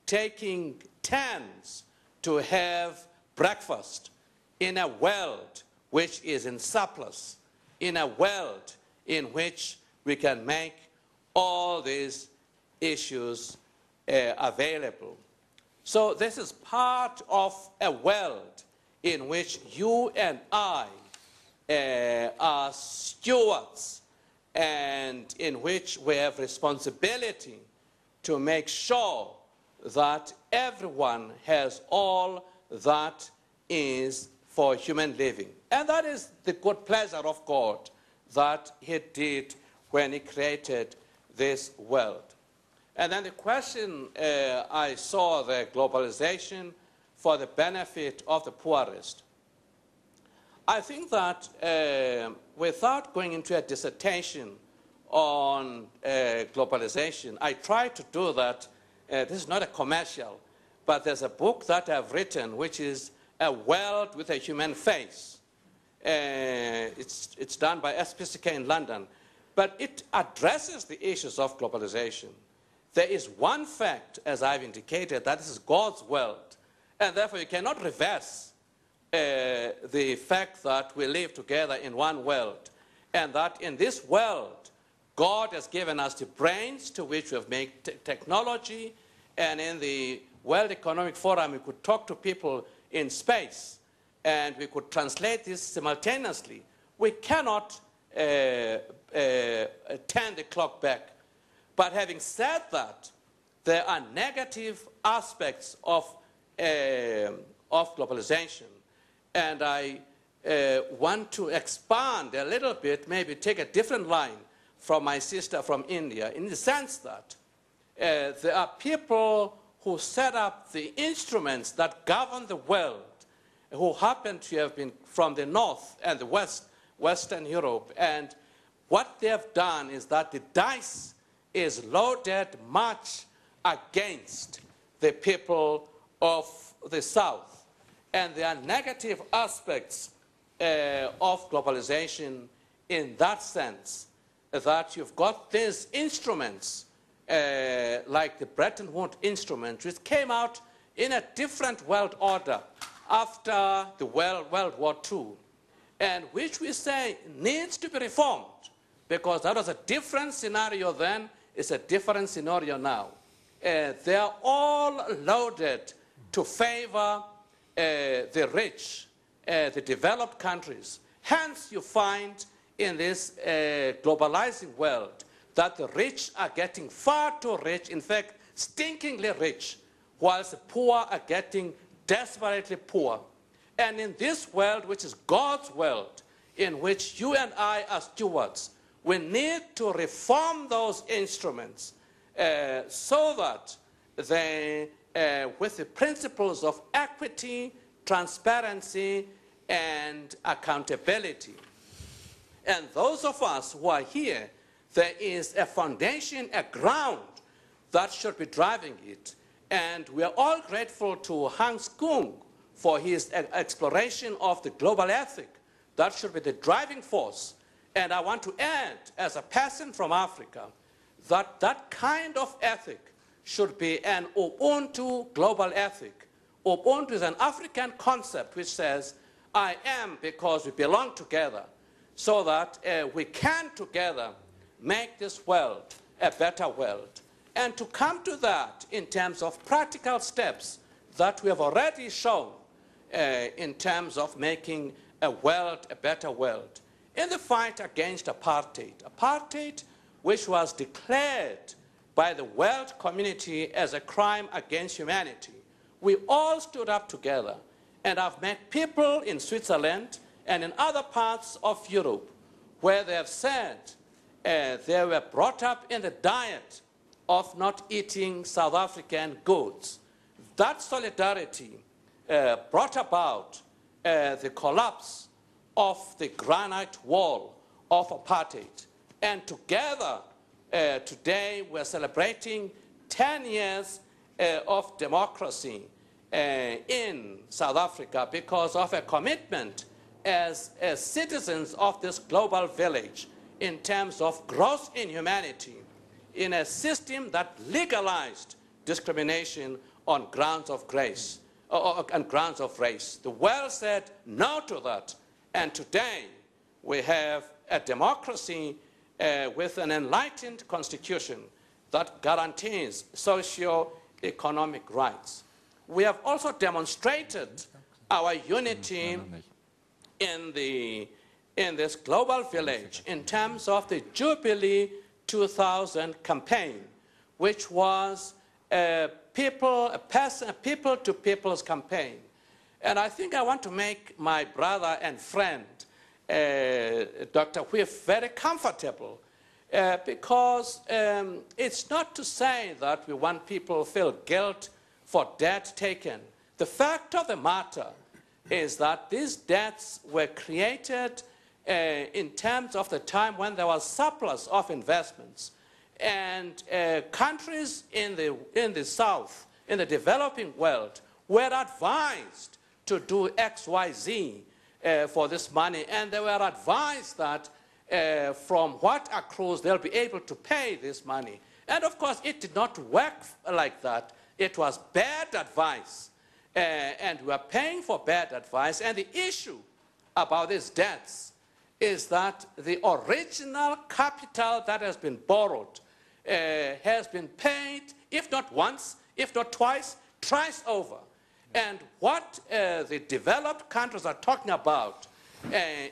taking turns to have breakfast in a world which is in surplus, in a world in which we can make all these issues available. So this is part of a world in which you and I are stewards, and in which we have responsibility to make sure that everyone has all that is for human living. And that is the good pleasure of God that He did when He created this world. And then the question, I saw the globalization for the benefit of the poorest. I think that without going into a dissertation on globalization, I tried to do that. This is not a commercial, but there's a book that I've written which is A World with a Human Face. It's done by SPCK in London, but it addresses the issues of globalization. There is one fact, as I've indicated, that this is God's world, and therefore you cannot reverse the fact that we live together in one world, and that in this world, God has given us the brains to which we have made technology, and in the World Economic Forum, we could talk to people in space, and we could translate this simultaneously. We cannot turn the clock back. But having said that, there are negative aspects of globalization. And I want to expand a little bit, maybe take a different line from my sister from India, in the sense that there are people who set up the instruments that govern the world, who happen to have been from the North and the Western Europe. And what they have done is that the dice is loaded much against the people of the South. And there are negative aspects of globalization in that sense, that you've got these instruments like the Bretton Woods instrument, which came out in a different world order after the World War II, and which we say needs to be reformed, because that was a different scenario then, it's a different scenario now. They are all loaded to favor the rich, the developed countries. Hence, you find in this globalizing world that the rich are getting far too rich, in fact, stinkingly rich, whilst the poor are getting desperately poor. And in this world, which is God's world, in which you and I are stewards, we need to reform those instruments so that they, with the principles of equity, transparency, and accountability. And those of us who are here, there is a foundation, a ground that should be driving it. And we are all grateful to Hans Kung for his exploration of the global ethic. That should be the driving force. And I want to add, as a person from Africa, that that kind of ethic should be an Ubuntu global ethic. Ubuntu is an African concept which says, I am because we belong together, so that we can together make this world a better world. And to come to that in terms of practical steps that we have already shown in terms of making a world a better world. In the fight against apartheid, apartheid which was declared by the world community as a crime against humanity, we all stood up together. And I've met people in Switzerland and in other parts of Europe where they have said they were brought up in the diet of not eating South African goods. That solidarity brought about the collapse of the granite wall of apartheid. And together, today, we're celebrating 10 years of democracy in South Africa because of a commitment as citizens of this global village in terms of gross inhumanity in a system that legalized discrimination on grounds of grace, on grounds of race. The world said no to that. And today, we have a democracy with an enlightened constitution that guarantees socio-economic rights. We have also demonstrated our unity in this global village in terms of the Jubilee 2000 campaign, which was a people-to-people's campaign. And I think I want to make my brother and friend, Dr. Wipf, very comfortable because it's not to say that we want people to feel guilt for debt taken. The fact of the matter is that these debts were created in terms of the time when there was surplus of investments. And countries in the South, in the developing world, were advised to do X, Y, Z for this money. And they were advised that from what accrues, they'll be able to pay this money. And of course, it did not work like that. It was bad advice. And we are paying for bad advice. And the issue about these debts is that the original capital that has been borrowed has been paid, if not once, if not twice, thrice over. And what the developed countries are talking about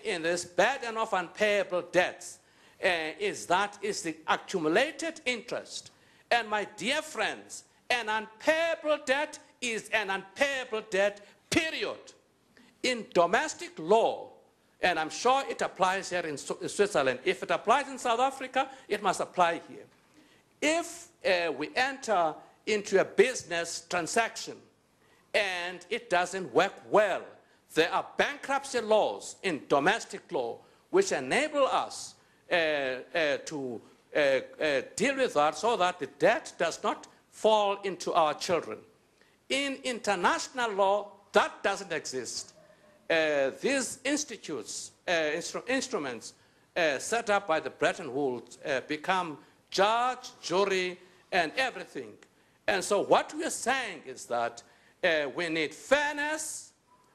in this burden of unpayable debts is the accumulated interest. And my dear friends, an unpayable debt is an unpayable debt, period. In domestic law, and I'm sure it applies here in Switzerland. If it applies in South Africa, it must apply here. If we enter into a business transaction and it doesn't work well, there are bankruptcy laws in domestic law which enable us to deal with that so that the debt does not fall into our children. In international law, that doesn't exist. These institutes, instruments set up by the Bretton Woods become judge, jury, and everything. And so what we are saying is that we need fairness,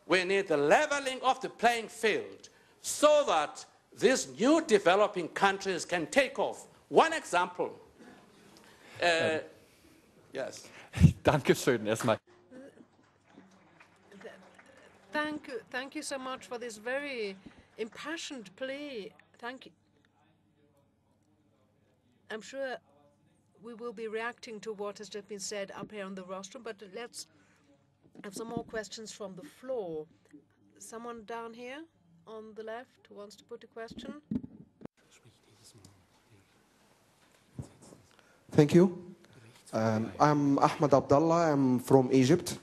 we need the leveling of the playing field so that these new developing countries can take off. One example. Yes. Dankeschön erstmal. Thank you so much for this very impassioned plea. Thank you. I'm sure we will be reacting to what has just been said up here on the rostrum, but let's have some more questions from the floor. Someone down here on the left who wants to put a question? Thank you. I'm Ahmed Abdallah. I'm from Egypt.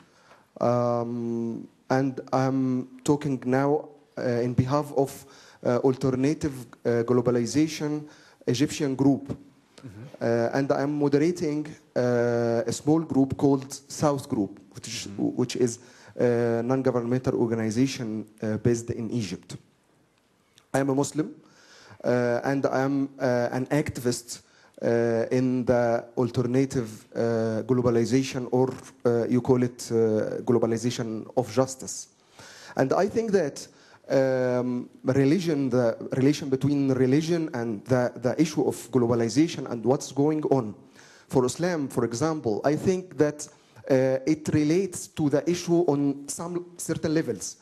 And I'm talking now in behalf of Alternative Globalization Egyptian group. And I'm moderating a small group called South Group, which is a non-governmental organization based in Egypt. I am a Muslim, and I am an activist in the alternative globalization, or you call it globalization of justice. And I think that religion, the relation between religion and the issue of globalization and what's going on. For Islam, for example, I think that it relates to the issue on some certain levels.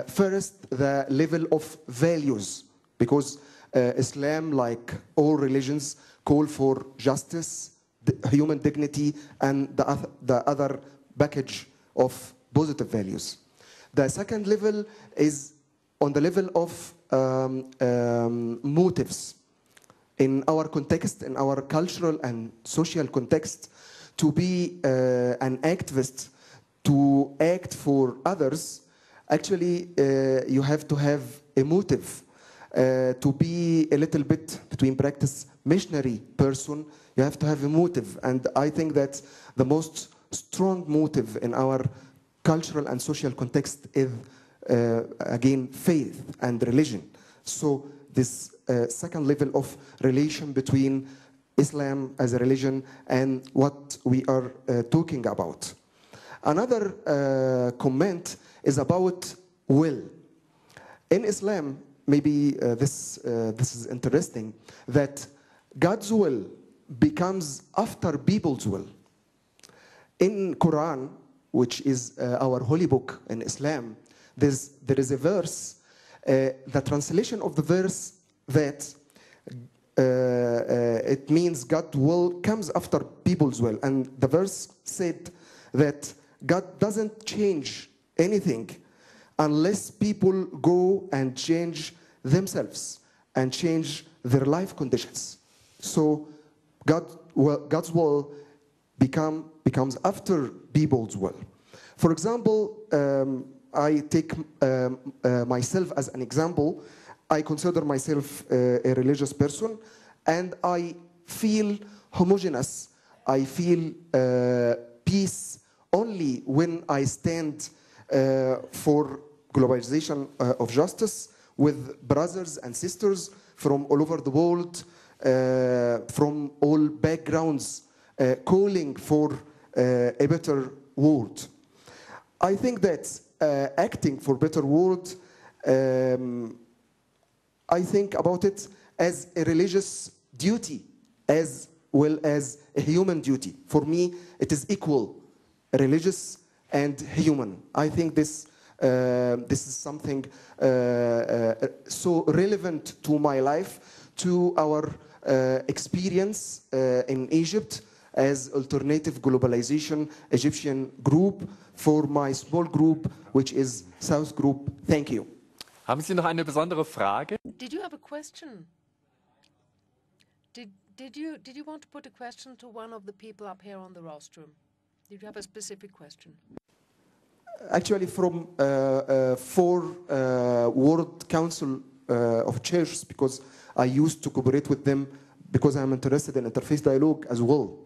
First, the level of values, because Islam, like all religions, call for justice, human dignity, and the other package of positive values. The second level is on the level of motives. In our context, in our cultural and social context, to be an activist, to act for others, actually you have to have a motive. To be a little bit, between practice, missionary person, you have to have a motive. And I think that the most strong motive in our cultural and social context is, again, faith and religion. So this second level of relation between Islam as a religion and what we are talking about. Another comment is about will. In Islam, maybe this is interesting, that God's will becomes after people's will. In Quran, which is our holy book in Islam, there is a verse, the translation of the verse that it means God will comes after people's will. And the verse said that God doesn't change anything unless people go and change themselves and change their life conditions. So God's will becomes after people's will. For example, I take myself as an example. I consider myself a religious person, and I feel homogeneous. I feel peace only when I stand for globalization of justice with brothers and sisters from all over the world, from all backgrounds, calling for a better world. I think that acting for better world, I think about it as a religious duty as well as a human duty. For me, it is equal, religious and human. I think this is something so relevant to my life, to our experience in Egypt as Alternative Globalization Egyptian group, for my small group, which is South Group. Thank you. Haben Sie noch eine besondere Frage? Did you have a question? Did you want to put a question to one of the people up here on the rostrum? Did you have a specific question? Actually, from for World Council of Churches, because I used to cooperate with them because I'm interested in interfaith dialogue as well.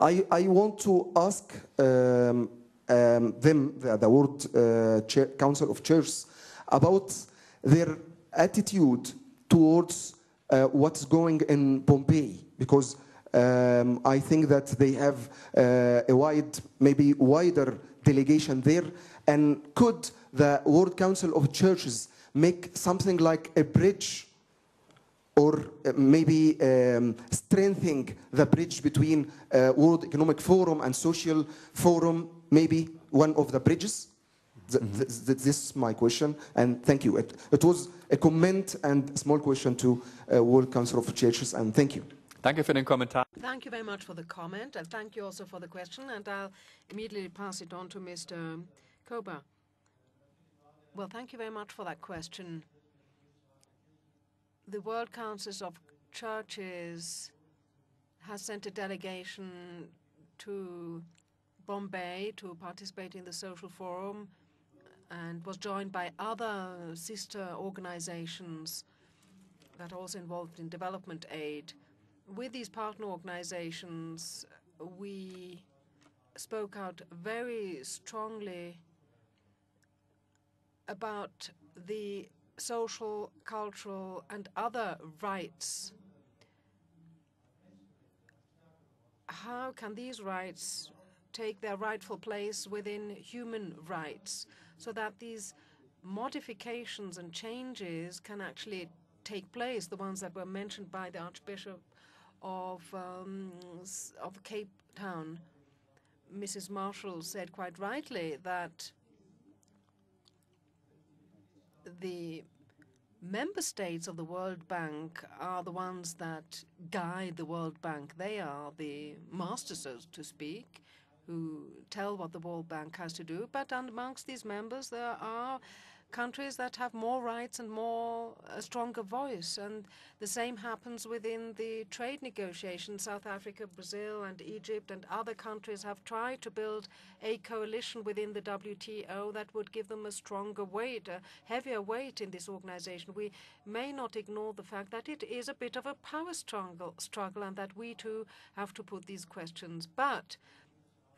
I want to ask them, the World Council of Churches, about their attitude towards what's going in Pompeii, because I think that they have maybe wider delegation there, and could the World Council of Churches make something like a bridge, or maybe strengthening the bridge between World Economic Forum and Social Forum, maybe one of the bridges? This is my question, and thank you. It was a comment and a small question to World Council of Churches, and thank you. Danke für den Kommentar. Thank you very much for the comment, and thank you also for the question, and I'll immediately pass it on to Mr. Kobia. Well, thank you very much for that question. The World Council of Churches has sent a delegation to Bombay to participate in the Social Forum, and was joined by other sister organizations that are also involved in development aid. With these partner organizations, we spoke out very strongly about the social, cultural, and other rights. How can these rights take their rightful place within human rights, so that these modifications and changes can actually take place, the ones that were mentioned by the Archbishop of Cape Town? Mrs. Marshall said quite rightly that the member states of the World Bank are the ones that guide the World Bank. They are the masters, so to speak, who tell what the World Bank has to do. But amongst these members, there are countries that have more rights and a stronger voice. And the same happens within the trade negotiations. South Africa, Brazil, and Egypt and other countries have tried to build a coalition within the WTO that would give them a stronger weight, a heavier weight in this organization. We may not ignore the fact that it is a bit of a power struggle, and that we too have to put these questions. But,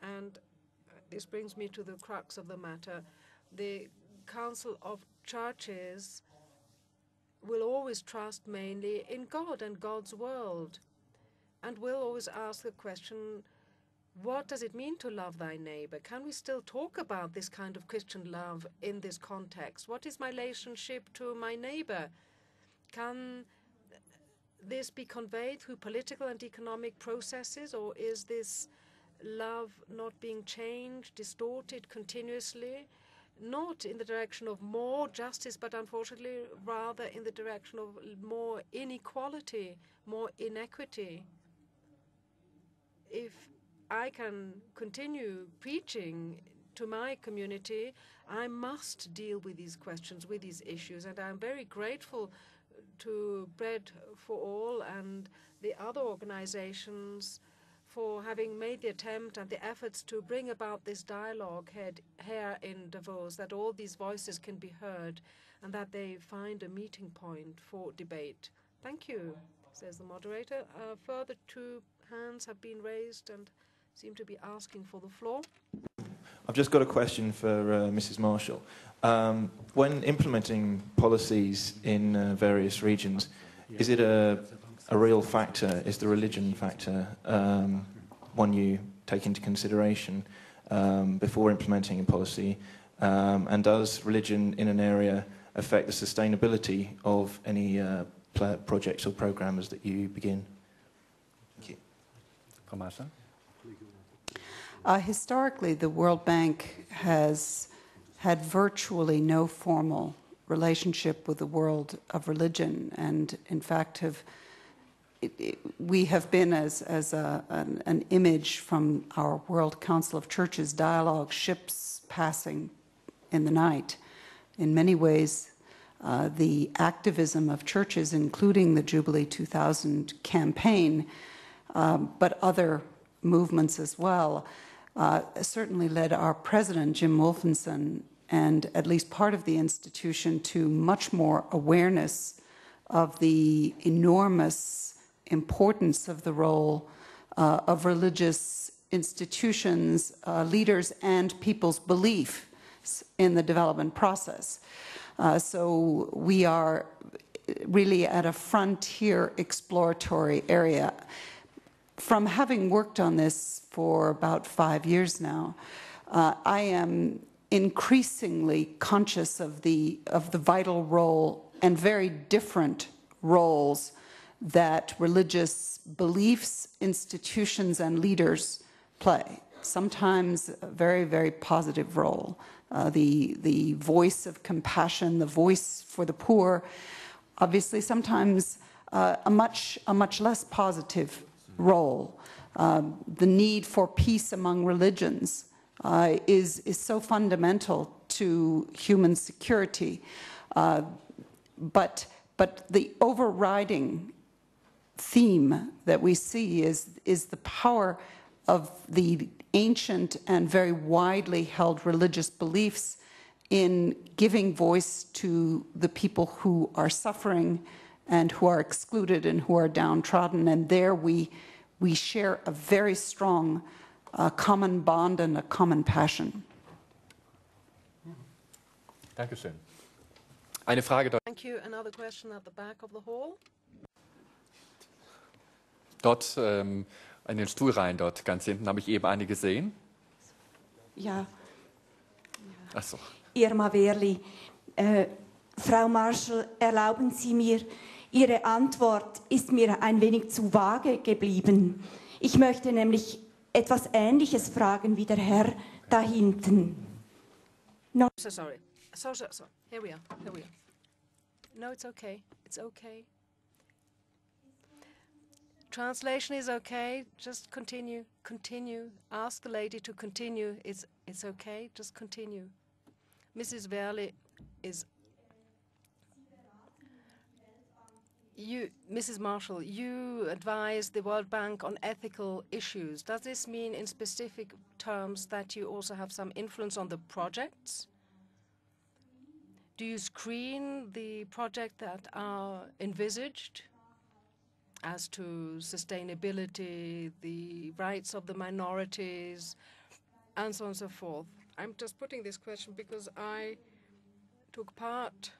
and this brings me to the crux of the matter, the Council of Churches will always trust mainly in God and God's world, and will always ask the question, what does it mean to love thy neighbor? Can we still talk about this kind of Christian love in this context? What is my relationship to my neighbor? Can this be conveyed through political and economic processes, or is this love not being changed, distorted continuously? Not in the direction of more justice, but unfortunately rather in the direction of more inequality, more inequity. If I can continue preaching to my community, I must deal with these questions, with these issues, and I'm very grateful to Bread for All and the other organizations for having made the attempt and the efforts to bring about this dialogue here in Davos, that all these voices can be heard and that they find a meeting point for debate. Thank you, says the moderator. Further two hands have been raised and seem to be asking for the floor. I've just got a question for Mrs. Marshall. When implementing policies in various regions, is it a real factor? Is the religion factor one you take into consideration before implementing a policy? And does religion in an area affect the sustainability of any projects or programs that you begin? Thank you. Historically, the World Bank has had virtually no formal relationship with the world of religion, and in fact we have been, as an image from our World Council of Churches dialogue, ships passing in the night. In many ways, the activism of churches, including the Jubilee 2000 campaign, but other movements as well, certainly led our president, Jim Wolfenson, and at least part of the institution to much more awareness of the enormous importance of the role of religious institutions, leaders, and people's beliefs in the development process. So we are really at a frontier exploratory area. From having worked on this for about 5 years now, I am increasingly conscious of the vital role and very different roles that religious beliefs, institutions, and leaders play. Sometimes a very, very positive role. The voice of compassion, the voice for the poor. Obviously, sometimes a much less positive role. The need for peace among religions is so fundamental to human security. But the overriding theme that we see is the power of the ancient and very widely held religious beliefs in giving voice to the people who are suffering and who are excluded and who are downtrodden. And there we share a very strong common bond and a common passion. Dankeschön. Eine Frage dort. Thank you. Another question at the back of the hall. Dort in den Stuhlreihen dort ganz hinten habe ich eben eine gesehen. Ja. Ach so. Irma Wehrli. Frau Marshall, erlauben Sie mir, Ihre Antwort ist mir ein wenig zu vage geblieben. Ich möchte nämlich etwas Ähnliches fragen wie der Herr da hinten. No. So sorry. So. Here we are. No, it's okay. It's okay. Translation is okay. Just continue. Ask the lady to continue. It's okay. Just continue. Mrs. Wehrli is... Mrs. Marshall, you advise the World Bank on ethical issues. Does this mean in specific terms that you also have some influence on the projects? Do you screen the projects that are envisaged as to sustainability, the rights of the minorities, and so on and so forth? I'm just putting this question because I took part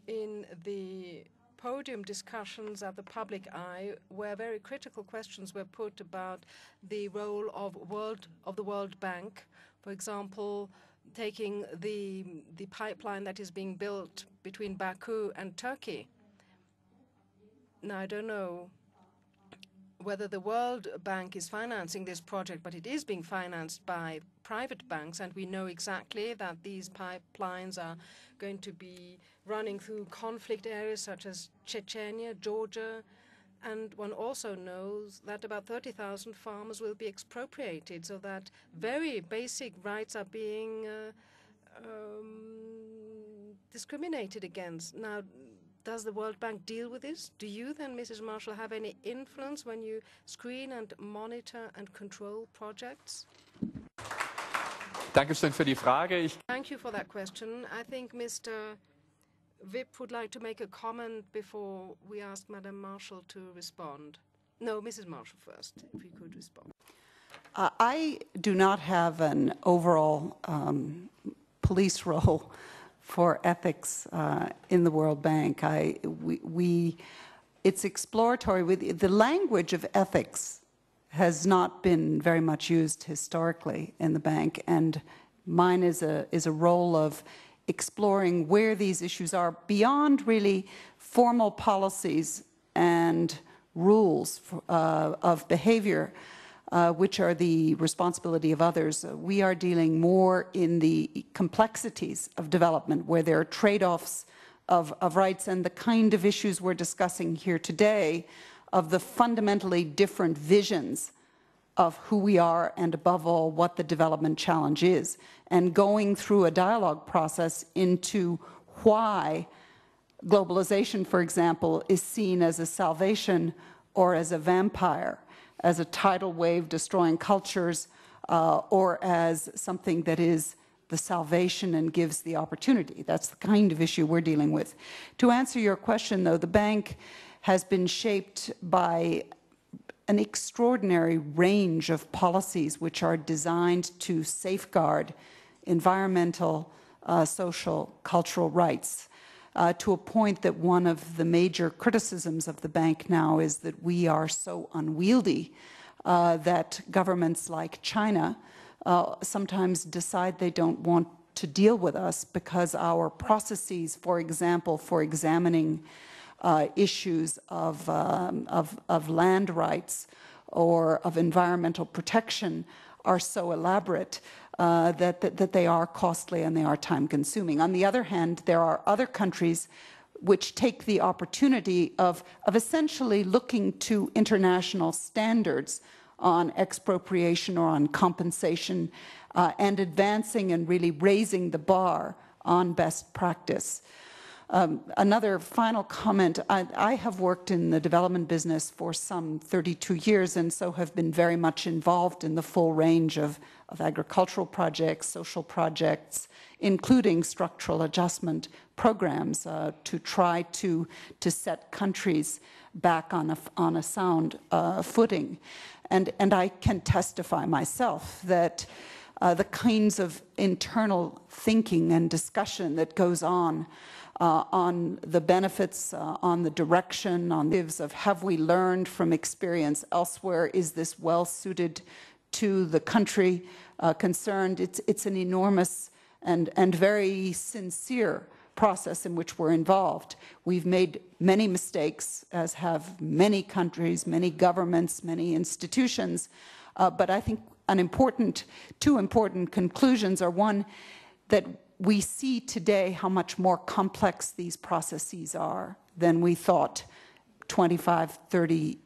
in the podium discussions at the public eye, where very critical questions were put about the role of the World Bank. For example, taking the pipeline that is being built between Baku and Turkey. Now, I don't know whether the World Bank is financing this project, but it is being financed by private banks, and we know exactly that these pipelines are going to be running through conflict areas such as Chechnya, Georgia, and one also knows that about 30,000 farmers will be expropriated, so that very basic rights are being discriminated against. Now, does the World Bank deal with this? Do you then, Mrs. Marshall, have any influence when you screen and monitor and control projects? Dankeschön für die Frage. Thank you for that question. I think Mr. Wipf would like to make a comment before we ask Madame Marshall to respond. No, Mrs. Marshall first, if you could respond. I do not have an overall police role for ethics in the World Bank. It's exploratory. The language of ethics has not been very much used historically in the bank, and mine is a role of exploring where these issues are beyond really formal policies and rules of behavior, which are the responsibility of others. We are dealing more in the complexities of development, where there are trade-offs of rights, and the kind of issues we're discussing here today, of the fundamentally different visions of who we are, and above all, what the development challenge is, and going through a dialogue process into why globalization, for example, is seen as a salvation or as a vampire, as a tidal wave destroying cultures, or as something that is the salvation and gives the opportunity. That's the kind of issue we're dealing with. To answer your question, though, the bank has been shaped by an extraordinary range of policies which are designed to safeguard environmental, social, cultural rights, to a point that one of the major criticisms of the bank now is that we are so unwieldy that governments like China sometimes decide they don't want to deal with us because our processes, for example, for examining issues of land rights or of environmental protection are so elaborate that they are costly and they are time-consuming. On the other hand, there are other countries which take the opportunity of essentially looking to international standards on expropriation or on compensation and advancing and really raising the bar on best practice. Another final comment, I have worked in the development business for some 32 years and so have been very much involved in the full range of agricultural projects, social projects, including structural adjustment programs to try to set countries back on a sound footing. And I can testify myself that the kinds of internal thinking and discussion that goes on the benefits, on the direction, on the of have we learned from experience elsewhere, is this well suited to the country concerned, it's an enormous and very sincere process in which we're involved. We've made many mistakes, as have many countries, many governments, many institutions, but I think two important conclusions are, one, that we see today how much more complex these processes are than we thought 25, 30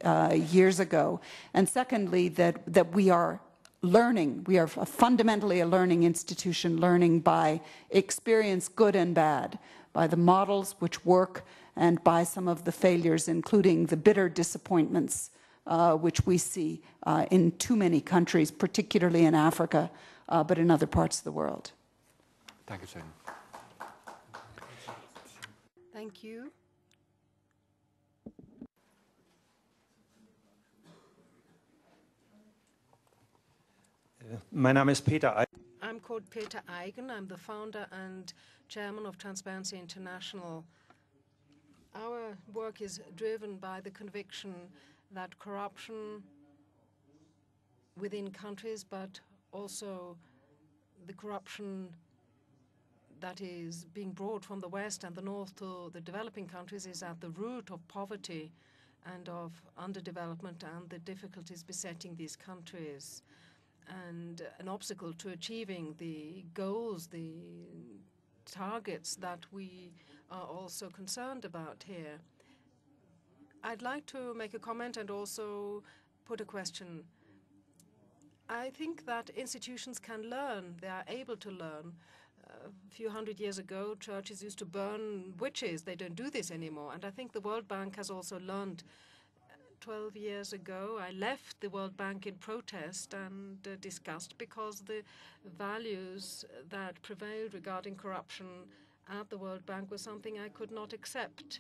years ago. And secondly, that we are learning. We are fundamentally a learning institution, learning by experience, good and bad, by the models which work and by some of the failures, including the bitter disappointments which we see in too many countries, particularly in Africa, but in other parts of the world. Dankeschön. Thank you. Mein Name ist Peter Eigen. I'm called Peter Eigen. I'm the founder and chairman of Transparency International. Our work is driven by the conviction that corruption within countries, but also the corruption that is being brought from the West and the North to the developing countries is at the root of poverty and of underdevelopment and the difficulties besetting these countries, and an obstacle to achieving the goals, the targets that we are also concerned about here. I'd like to make a comment and also put a question. I think that institutions can learn. They are able to learn. A few hundred years ago, churches used to burn witches. They don't do this anymore. And I think the World Bank has also learned. 12 years ago, I left the World Bank in protest and disgust because the values that prevailed regarding corruption at the World Bank was something I could not accept.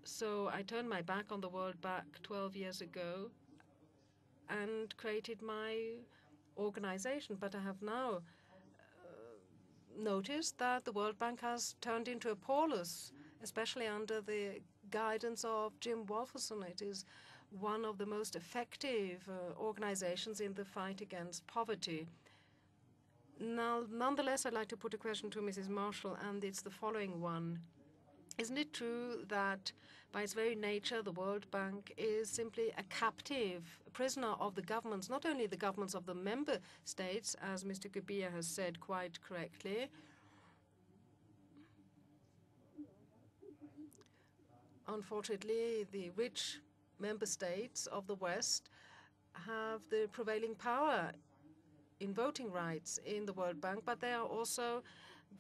So I turned my back on the World Bank 12 years ago and created my organization. But I have now noticed that the World Bank has turned into a polis, especially under the guidance of Jim Wolferson. It is one of the most effective organizations in the fight against poverty. Now, nonetheless, I'd like to put a question to Mrs. Marshall, and it's the following one. Isn't it true that by its very nature, the World Bank is simply a captive, a prisoner of the governments, not only the governments of the member states, as Mr. Kobia has said quite correctly. Unfortunately, the rich member states of the West have the prevailing power in voting rights in the World Bank, but they are also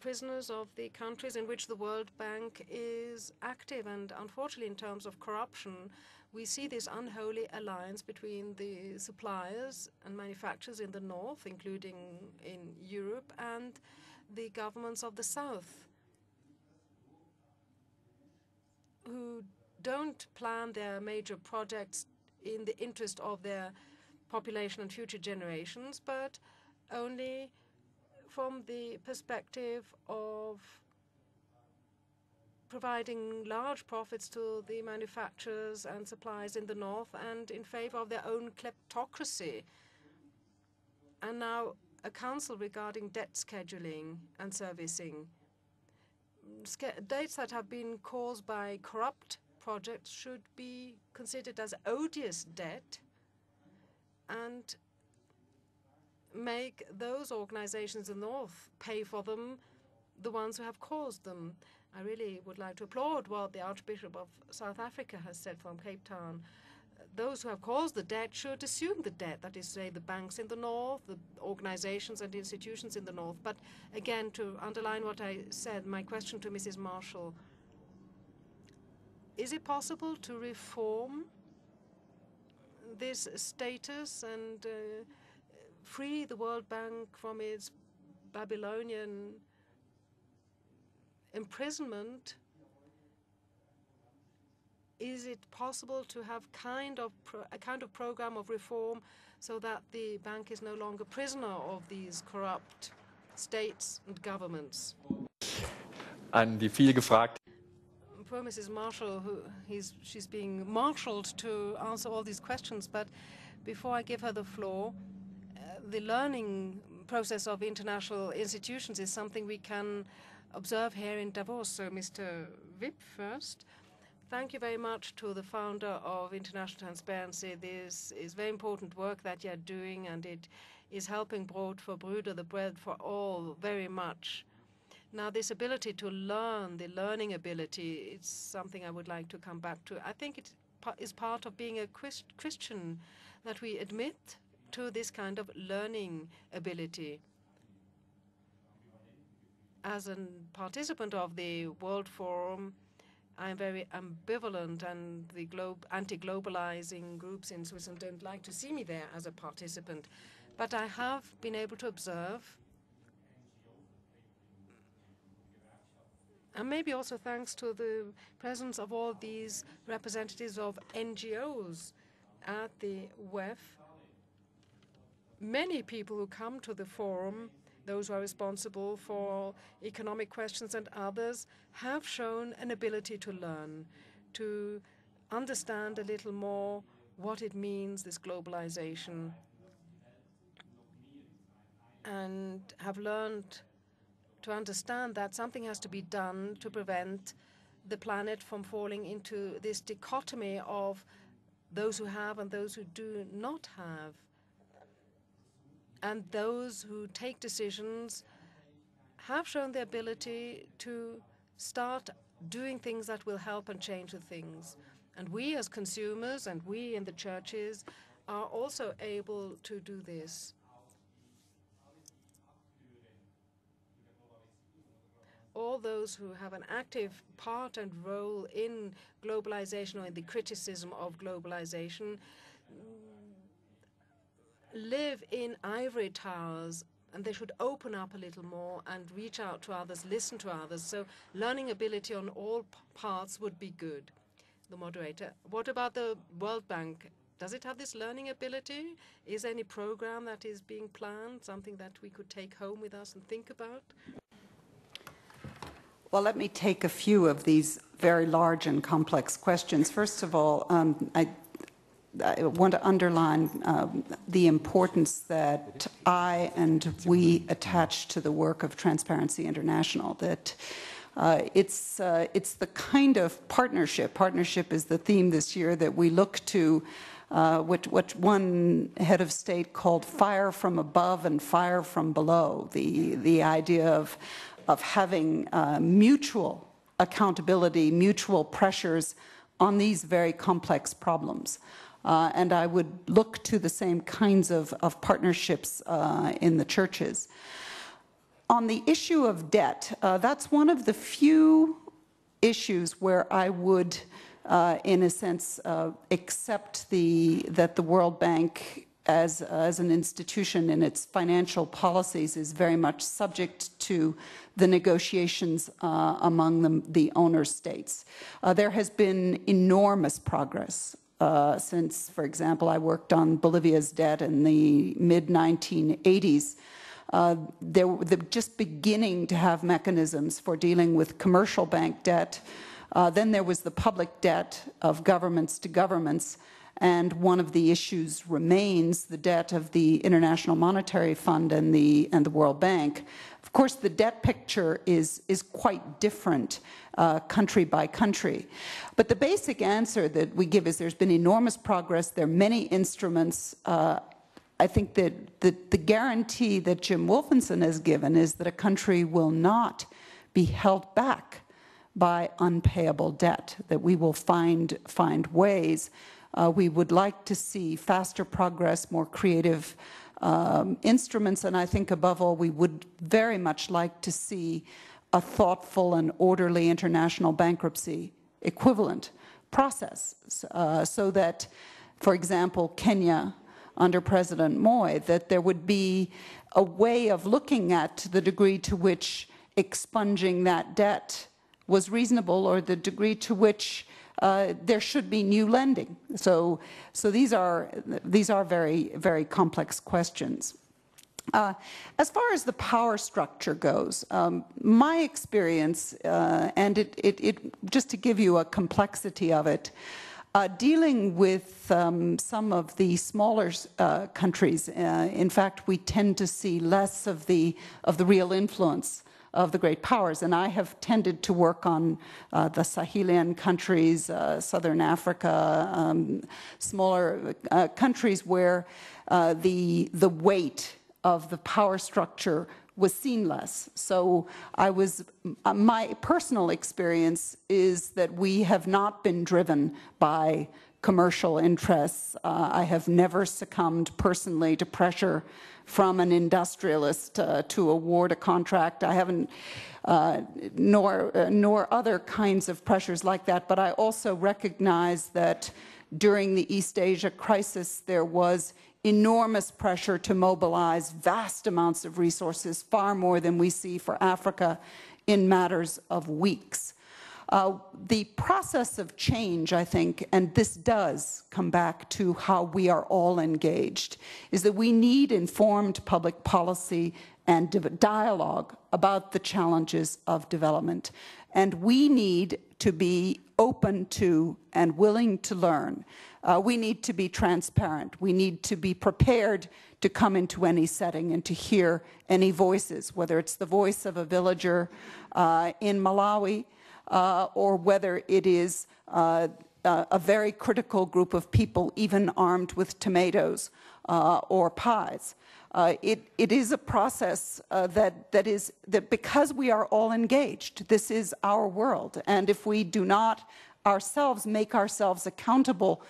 prisoners of the countries in which the World Bank is active. And unfortunately, in terms of corruption, we see this unholy alliance between the suppliers and manufacturers in the North, including in Europe, and the governments of the South, who don't plan their major projects in the interest of their population and future generations, but only from the perspective of providing large profits to the manufacturers and suppliers in the north and in favor of their own kleptocracy. And now a council regarding debt scheduling and servicing. Debts that have been caused by corrupt projects should be considered as odious debt and make those organizations in the north pay for them, the ones who have caused them. I really would like to applaud what the Archbishop of South Africa has said from Cape Town. Those who have caused the debt should assume the debt, that is to say the banks in the north, the organizations and institutions in the north. But again, to underline what I said, my question to Mrs. Marshall, is it possible to reform this status and free the World Bank from its Babylonian imprisonment? Is it possible to have a kind of program of reform so that the bank is no longer prisoner of these corrupt states and governments? An die viel gefragte Poor Mrs. Marshall, she's being marshaled to answer all these questions, but before I give her the floor, the learning process of international institutions is something we can observe here in Davos. So Mr. Wipf first. Thank you very much to the founder of International Transparency. This is very important work that you're doing, and it is helping Brot for Brüder, the bread for all, very much. Now, this ability to learn, the learning ability, it's something I would like to come back to. I think it is part of being a Christian that we admit to this kind of learning ability. As a participant of the World Forum, I'm very ambivalent, and the anti-globalizing groups in Switzerland don't like to see me there as a participant. But I have been able to observe, and maybe also thanks to the presence of all these representatives of NGOs at the Wipf, many people who come to the forum, those who are responsible for economic questions and others, have shown an ability to learn, to understand a little more what it means, this globalization, and have learned to understand that something has to be done to prevent the planet from falling into this dichotomy of those who have and those who do not have. And those who take decisions have shown the ability to start doing things that will help and change the things. And we as consumers and we in the churches are also able to do this. All those who have an active part and role in globalization or in the criticism of globalization live in ivory towers, and they should open up a little more and reach out to others, listen to others. So learning ability on all parts would be good. The moderator, what about the World Bank? Does it have this learning ability? Is there any program that is being planned, something that we could take home with us and think about? Well, let me take a few of these very large and complex questions. First of all, I want to underline the importance that I and we attach to the work of Transparency International, that it's the kind of partnership is the theme this year, that we look to what one head of state called fire from above and fire from below, the idea of having mutual accountability, mutual pressures on these very complex problems. And I would look to the same kinds of partnerships in the churches. On the issue of debt, that's one of the few issues where I would, in a sense, accept that the World Bank as an institution in its financial policies is very much subject to the negotiations among the owner states. There has been enormous progress since, for example, I worked on Bolivia's debt in the mid-1980s. They're just beginning to have mechanisms for dealing with commercial bank debt. Then there was the public debt of governments to governments, and one of the issues remains the debt of the International Monetary Fund and the World Bank. Of course, the debt picture is quite different country by country. But the basic answer that we give is there's been enormous progress. There are many instruments. I think that the guarantee that Jim Wolfensohn has given is that a country will not be held back by unpayable debt, that we will find ways. We would like to see faster progress, more creative instruments, and I think above all we would very much like to see a thoughtful and orderly international bankruptcy equivalent process, so that, for example, Kenya under President Moi, that there would be a way of looking at the degree to which expunging that debt was reasonable, or the degree to which there should be new lending. So these are very, very complex questions. As far as the power structure goes, my experience, and just to give you a complexity of it, dealing with some of the smaller countries, in fact, we tend to see less of the real influence of the great powers. And I have tended to work on the Sahelian countries, Southern Africa, smaller countries where the weight of the power structure was seen less. So my personal experience is that we have not been driven by commercial interests. I have never succumbed personally to pressure from an industrialist to award a contract. I haven't, nor other kinds of pressures like that. But I also recognize that during the East Asia crisis, there was enormous pressure to mobilize vast amounts of resources, far more than we see for Africa, in matters of weeks. The process of change, I think, and this does come back to how we are all engaged, is that we need informed public policy and dialogue about the challenges of development. And we need to be open to and willing to learn. We need to be transparent. We need to be prepared to come into any setting and to hear any voices, whether it's the voice of a villager in Malawi, or whether it is a very critical group of people, even armed with tomatoes or pies. It is a process that because we are all engaged, this is our world. And if we do not ourselves make ourselves accountable,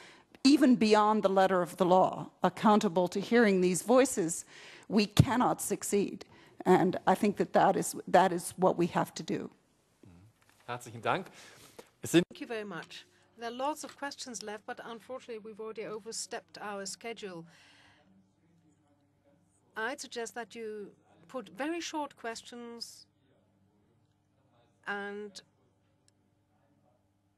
even beyond the letter of the law, accountable to hearing these voices, we cannot succeed. And I think that is what we have to do. Herzlichen Dank. Thank you very much. There are lots of questions left, but unfortunately we've already overstepped our schedule. I'd suggest that you put very short questions, and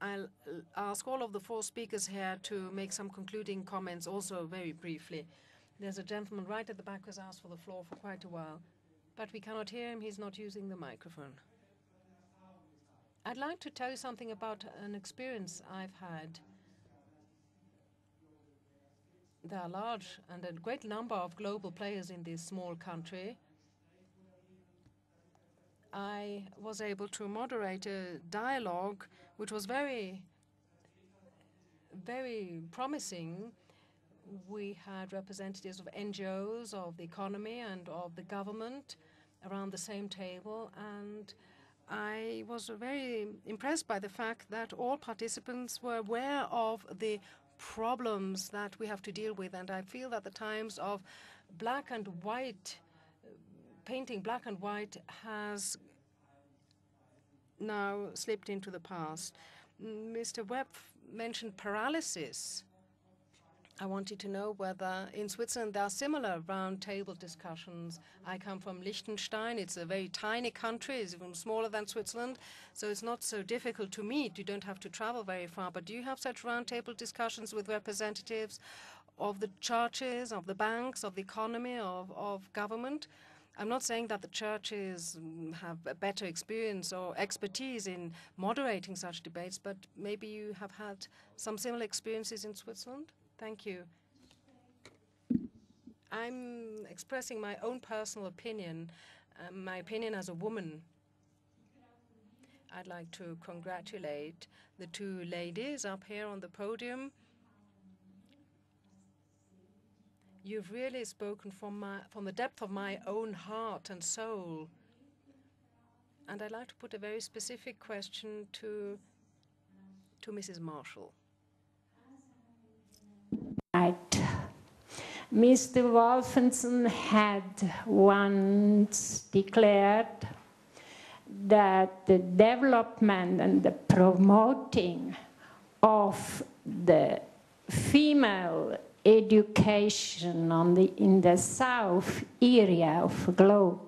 I'll ask all of the four speakers here to make some concluding comments also very briefly. There's a gentleman right at the back who's asked for the floor for quite a while, but we cannot hear him. He's not using the microphone. I'd like to tell you something about an experience I've had. There are large and a great number of global players in this small country. I was able to moderate a dialogue which was very, very promising. We had representatives of NGOs, of the economy, and of the government around the same table, and I was very impressed by the fact that all participants were aware of the problems that we have to deal with, and I feel that the times of black and white, painting black and white, has now slipped into the past. Mr. Wipf mentioned paralysis. I wanted to know whether in Switzerland there are similar round-table discussions. I come from Liechtenstein. It's a very tiny country. It's even smaller than Switzerland, so it's not so difficult to meet. You don't have to travel very far. But do you have such round-table discussions with representatives of the churches, of the banks, of the economy, of government? I'm not saying that the churches have a better experience or expertise in moderating such debates, but maybe you have had some similar experiences in Switzerland? Thank you. I'm expressing my own personal opinion, my opinion as a woman. I'd like to congratulate the two ladies up here on the podium. You've really spoken from the depth of my own heart and soul. And I'd like to put a very specific question to Mrs. Marshall. Right. Mr. Wolfensohn had once declared that the development and the promoting of the female education in the south area of the globe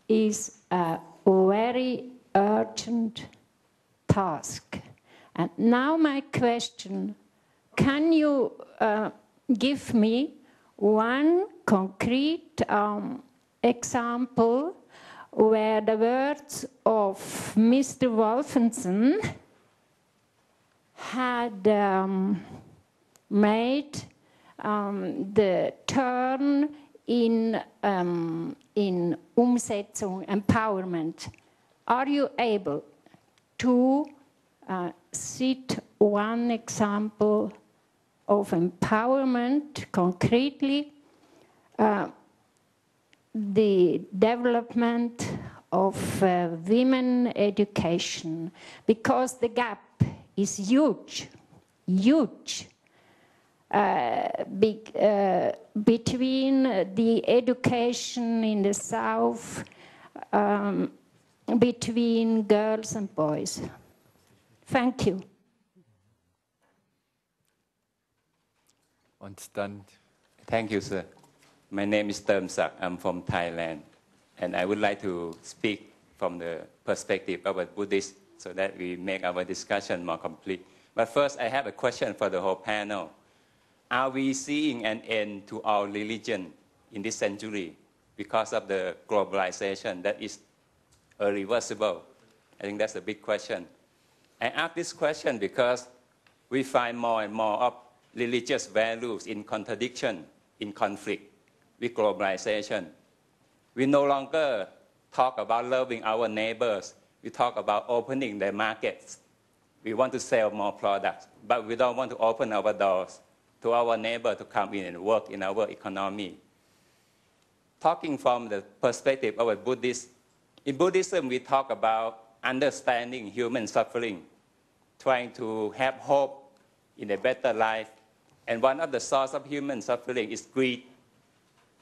is a very urgent task. And now my question, can you give me one concrete example where the words of Mr. Wolfensohn had made the turn in Umsetzung, empowerment? Are you able to cite one example of empowerment concretely, the development of women education, because the gap is huge, huge between the education in the south, between girls and boys. Thank you. Und dann Thank you, sir. My name is Termsak. I'm from Thailand. And I would like to speak from the perspective of a Buddhist so that we make our discussion more complete. But first, I have a question for the whole panel. Are we seeing an end to our religion in this century because of the globalization that is irreversible? I think that's a big question. I ask this question because we find more and more of religious values in contradiction, in conflict with globalization. We no longer talk about loving our neighbors. We talk about opening their markets. We want to sell more products, but we don't want to open our doors to our neighbor to come in and work in our economy. Talking from the perspective of a Buddhist, in Buddhism we talk about understanding human suffering, trying to have hope in a better life. And one of the sources of human suffering is greed,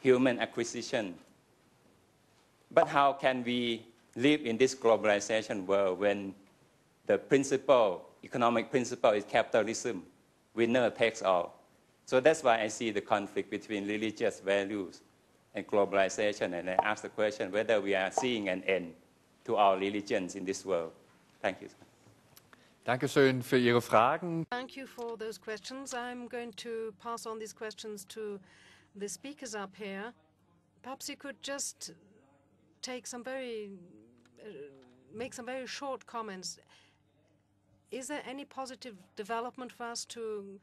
human acquisition. But how can we live in this globalization world when the principle, economic principle is capitalism, winner takes all? So that's why I see the conflict between religious values and globalization. And I ask the question whether we are seeing an end to our religions in this world. Thank you. Dankeschön für Ihre Fragen. Thank you for those questions. I'm going to pass on these questions to the speakers up here. Perhaps you could just take some make some very short comments. Is there any positive development for us to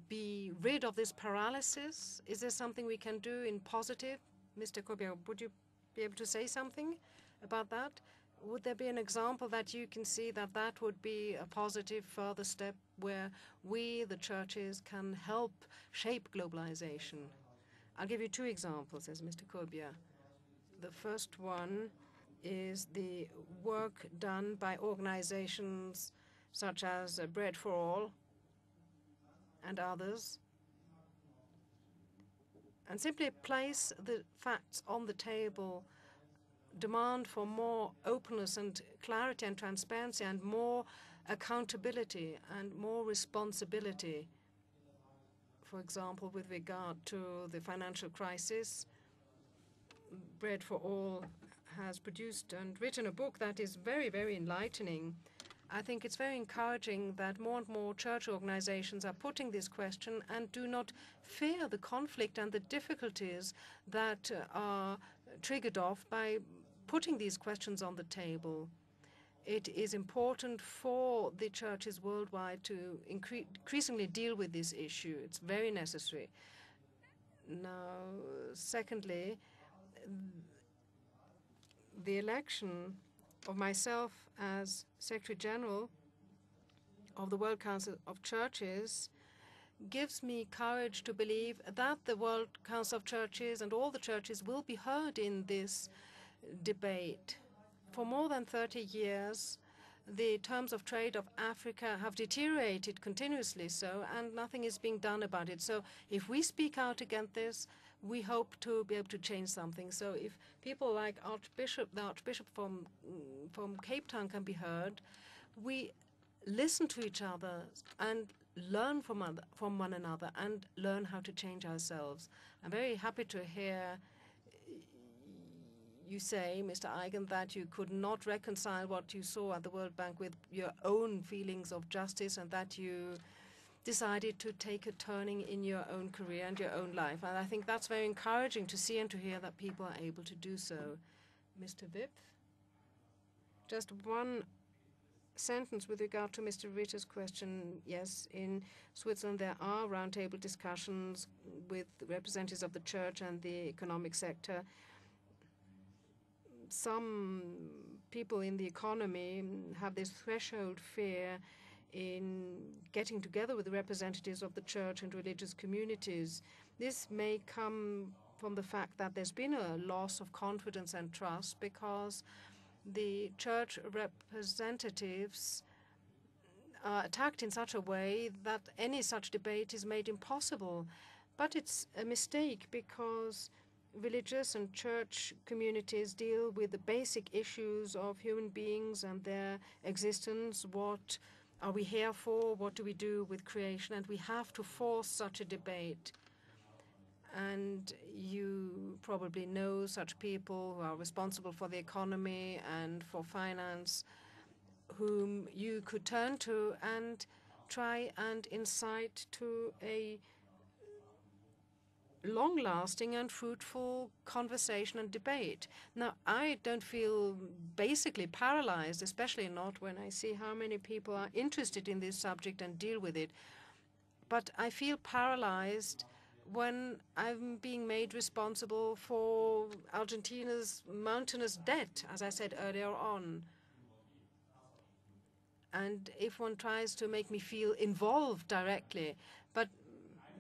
be rid of this paralysis? Is there something we can do in positive? Mr. Kobia, would you be able to say something about that? Would there be an example that you can see that that would be a positive further step where we, the churches, can help shape globalization? I'll give you two examples, says Mr. Kobia. The first one is the work done by organizations such as Bread for All and others, and simply place the facts on the table, demand for more openness and clarity and transparency and more accountability and more responsibility. For example, with regard to the financial crisis, Bread for All has produced and written a book that is very, very enlightening. I think it's very encouraging that more and more church organizations are putting this question and do not fear the conflict and the difficulties that are triggered off by putting these questions on the table. It is important for the churches worldwide to increasingly deal with this issue. It's very necessary. Now, secondly, the election of myself as Secretary General of the World Council of Churches gives me courage to believe that the World Council of Churches and all the churches will be heard in this debate. For more than 30 years, the terms of trade of Africa have deteriorated continuously so, and nothing is being done about it. So if we speak out against this, we hope to be able to change something. So if people like the Archbishop from Cape Town can be heard, we listen to each other and learn from one another and learn how to change ourselves. I'm very happy to hear you say, Mr. Eigen, that you could not reconcile what you saw at the World Bank with your own feelings of justice and that you decided to take a turning in your own career and your own life. And I think that's very encouraging to see and to hear that people are able to do so. Mr. Wipf? Just one sentence with regard to Mr. Ritter's question. Yes, in Switzerland there are roundtable discussions with representatives of the church and the economic sector. Some people in the economy have this threshold fear in getting together with the representatives of the church and religious communities. This may come from the fact that there's been a loss of confidence and trust because the church representatives are attacked in such a way that any such debate is made impossible. But it's a mistake because religious and church communities deal with the basic issues of human beings and their existence. What are we here for? What do we do with creation? And we have to force such a debate. And you probably know such people who are responsible for the economy and for finance, whom you could turn to and try and incite to a long-lasting and fruitful conversation and debate. Now, I don't feel basically paralyzed, especially not when I see how many people are interested in this subject and deal with it. But I feel paralyzed when I'm being made responsible for Argentina's mountainous debt, as I said earlier on. And if one tries to make me feel involved directly, but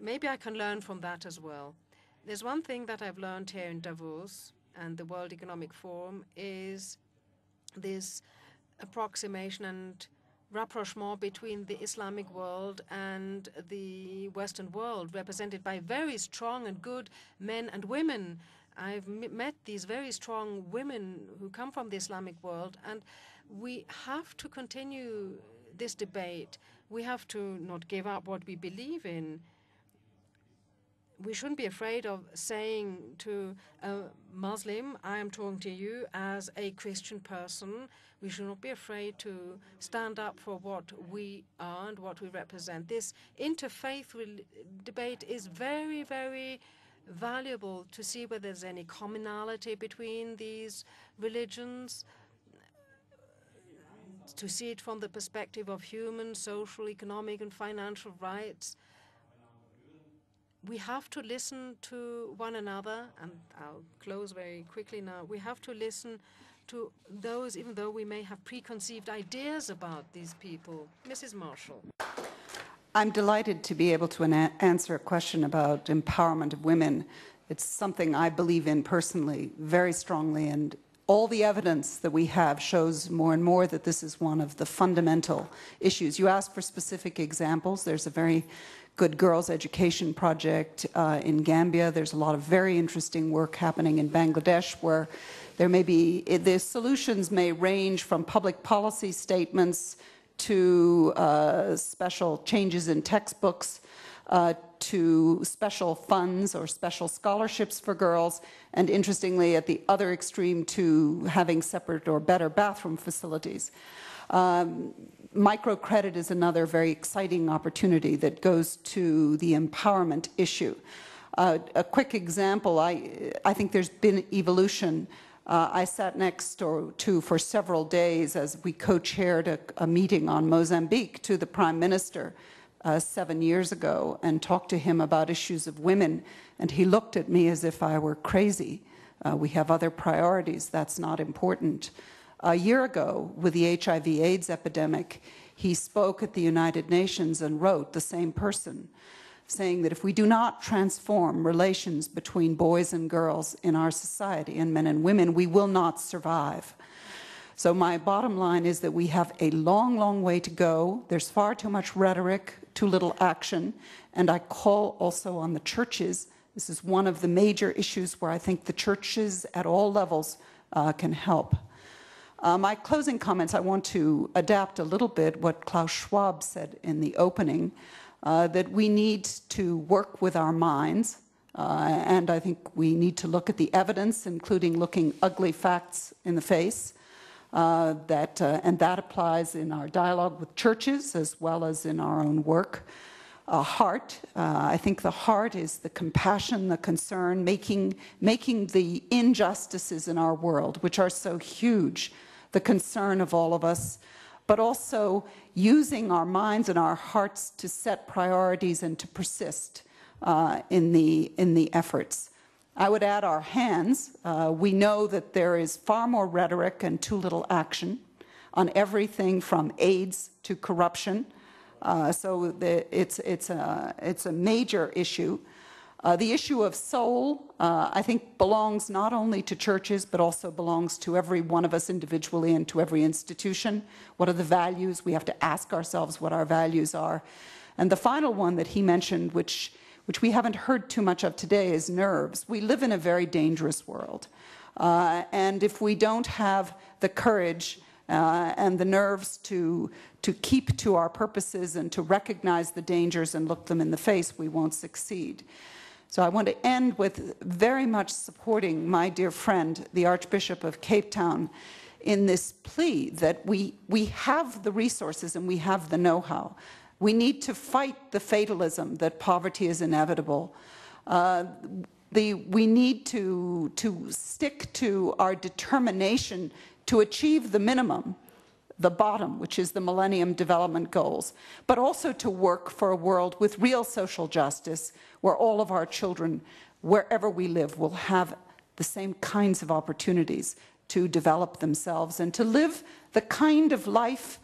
maybe I can learn from that as well. There's one thing that I've learned here in Davos and the World Economic Forum is this approximation and rapprochement between the Islamic world and the Western world, represented by very strong and good men and women. I've met these very strong women who come from the Islamic world, and we have to continue this debate. We have to not give up what we believe in. We shouldn't be afraid of saying to a Muslim, I am talking to you as a Christian person. We should not be afraid to stand up for what we are and what we represent. This interfaith debate is very, very valuable to see whether there's any commonality between these religions, to see it from the perspective of human, social, economic, and financial rights. We have to listen to one another, and I'll close very quickly now. We have to listen to those, even though we may have preconceived ideas about these people. Mrs. Marshall. I'm delighted to be able to answer a question about empowerment of women. It's something I believe in personally, very strongly, and all the evidence that we have shows more and more that this is one of the fundamental issues. You asked for specific examples. There's a very good girls' education project in Gambia. There's a lot of very interesting work happening in Bangladesh where there may be, the solutions may range from public policy statements to special changes in textbooks, to special funds or special scholarships for girls, and interestingly, at the other extreme, to having separate or better bathroom facilities. Microcredit is another very exciting opportunity that goes to the empowerment issue. A quick example, I think there's been evolution. I sat next to for several days as we co-chaired a meeting on Mozambique to the Prime Minister 7 years ago and talked to him about issues of women, and he looked at me as if I were crazy. We have other priorities, that's not important. A year ago, with the HIV/AIDS epidemic, he spoke at the United Nations and wrote, the same person, saying that if we do not transform relations between boys and girls in our society, and men and women, we will not survive. So my bottom line is that we have a long, long way to go. There's far too much rhetoric, too little action, and I call also on the churches. This is one of the major issues where I think the churches at all levels can help. My closing comments, I want to adapt a little bit what Klaus Schwab said in the opening, that we need to work with our minds, and I think we need to look at the evidence, including looking ugly facts in the face, and that applies in our dialogue with churches as well as in our own work. Heart, I think the heart is the compassion, the concern, making the injustices in our world, which are so huge, the concern of all of us, but also using our minds and our hearts to set priorities and to persist in the efforts. I would add our hands. We know that there is far more rhetoric and too little action on everything from AIDS to corruption. So it's a major issue. The issue of soul, I think, belongs not only to churches, but also belongs to every one of us individually and to every institution. What are the values? We have to ask ourselves what our values are. And the final one that he mentioned, which we haven't heard too much of today, is nerves. We live in a very dangerous world. And if we don't have the courage and the nerves to keep to our purposes and to recognize the dangers and look them in the face, we won't succeed. So I want to end with very much supporting my dear friend, the Archbishop of Cape Town, in this plea that we have the resources and we have the know-how. We need to fight the fatalism that poverty is inevitable. We need to stick to our determination to achieve the minimum, the bottom, which is the Millennium Development Goals, but also to work for a world with real social justice where all of our children, wherever we live, will have the same kinds of opportunities to develop themselves and to live the kind of life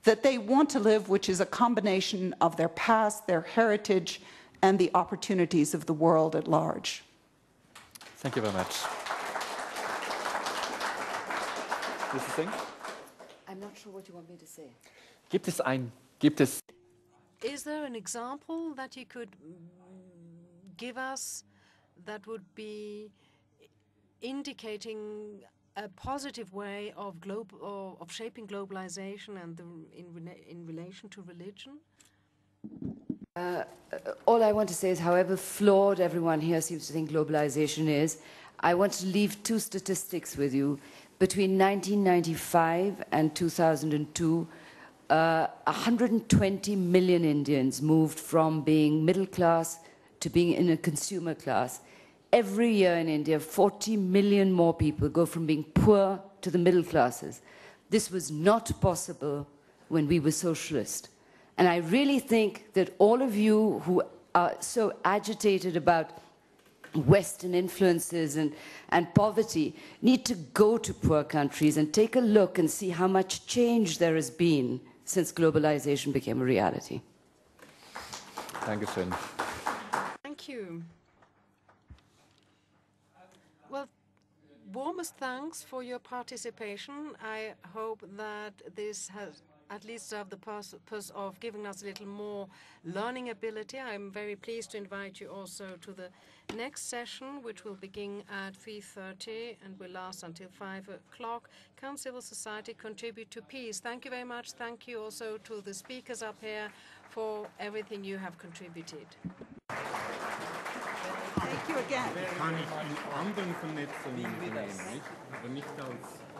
that they want to live, which is a combination of their past, their heritage, and the opportunities of the world at large. Thank you very much. Mr. Singh? I'm not sure what you want me to say. Is there an example that you could give us that would be indicating a positive way of shaping globalization and in relation to religion? All I want to say is, however flawed everyone here seems to think globalization is, I want to leave two statistics with you. Between 1995 and 2002, 120 million Indians moved from being middle class to being in a consumer class. Every year in India, 40 million more people go from being poor to the middle classes. This was not possible when we were socialist. And I really think that all of you who are so agitated about Western influences and poverty need to go to poor countries and take a look and see how much change there has been since globalization became a reality. Thank you, Sven. Thank you. Well, warmest thanks for your participation. I hope that this has at least served the purpose of giving us a little more learning ability. I'm very pleased to invite you also to the next session, which will begin at 3:30 and will last until 5 o'clock. Can civil society contribute to peace? Thank you very much. Thank you also to the speakers up here for everything you have contributed. Thank you again. Kann ich in anderen Vernetzungen sehen, nicht? Aber nicht als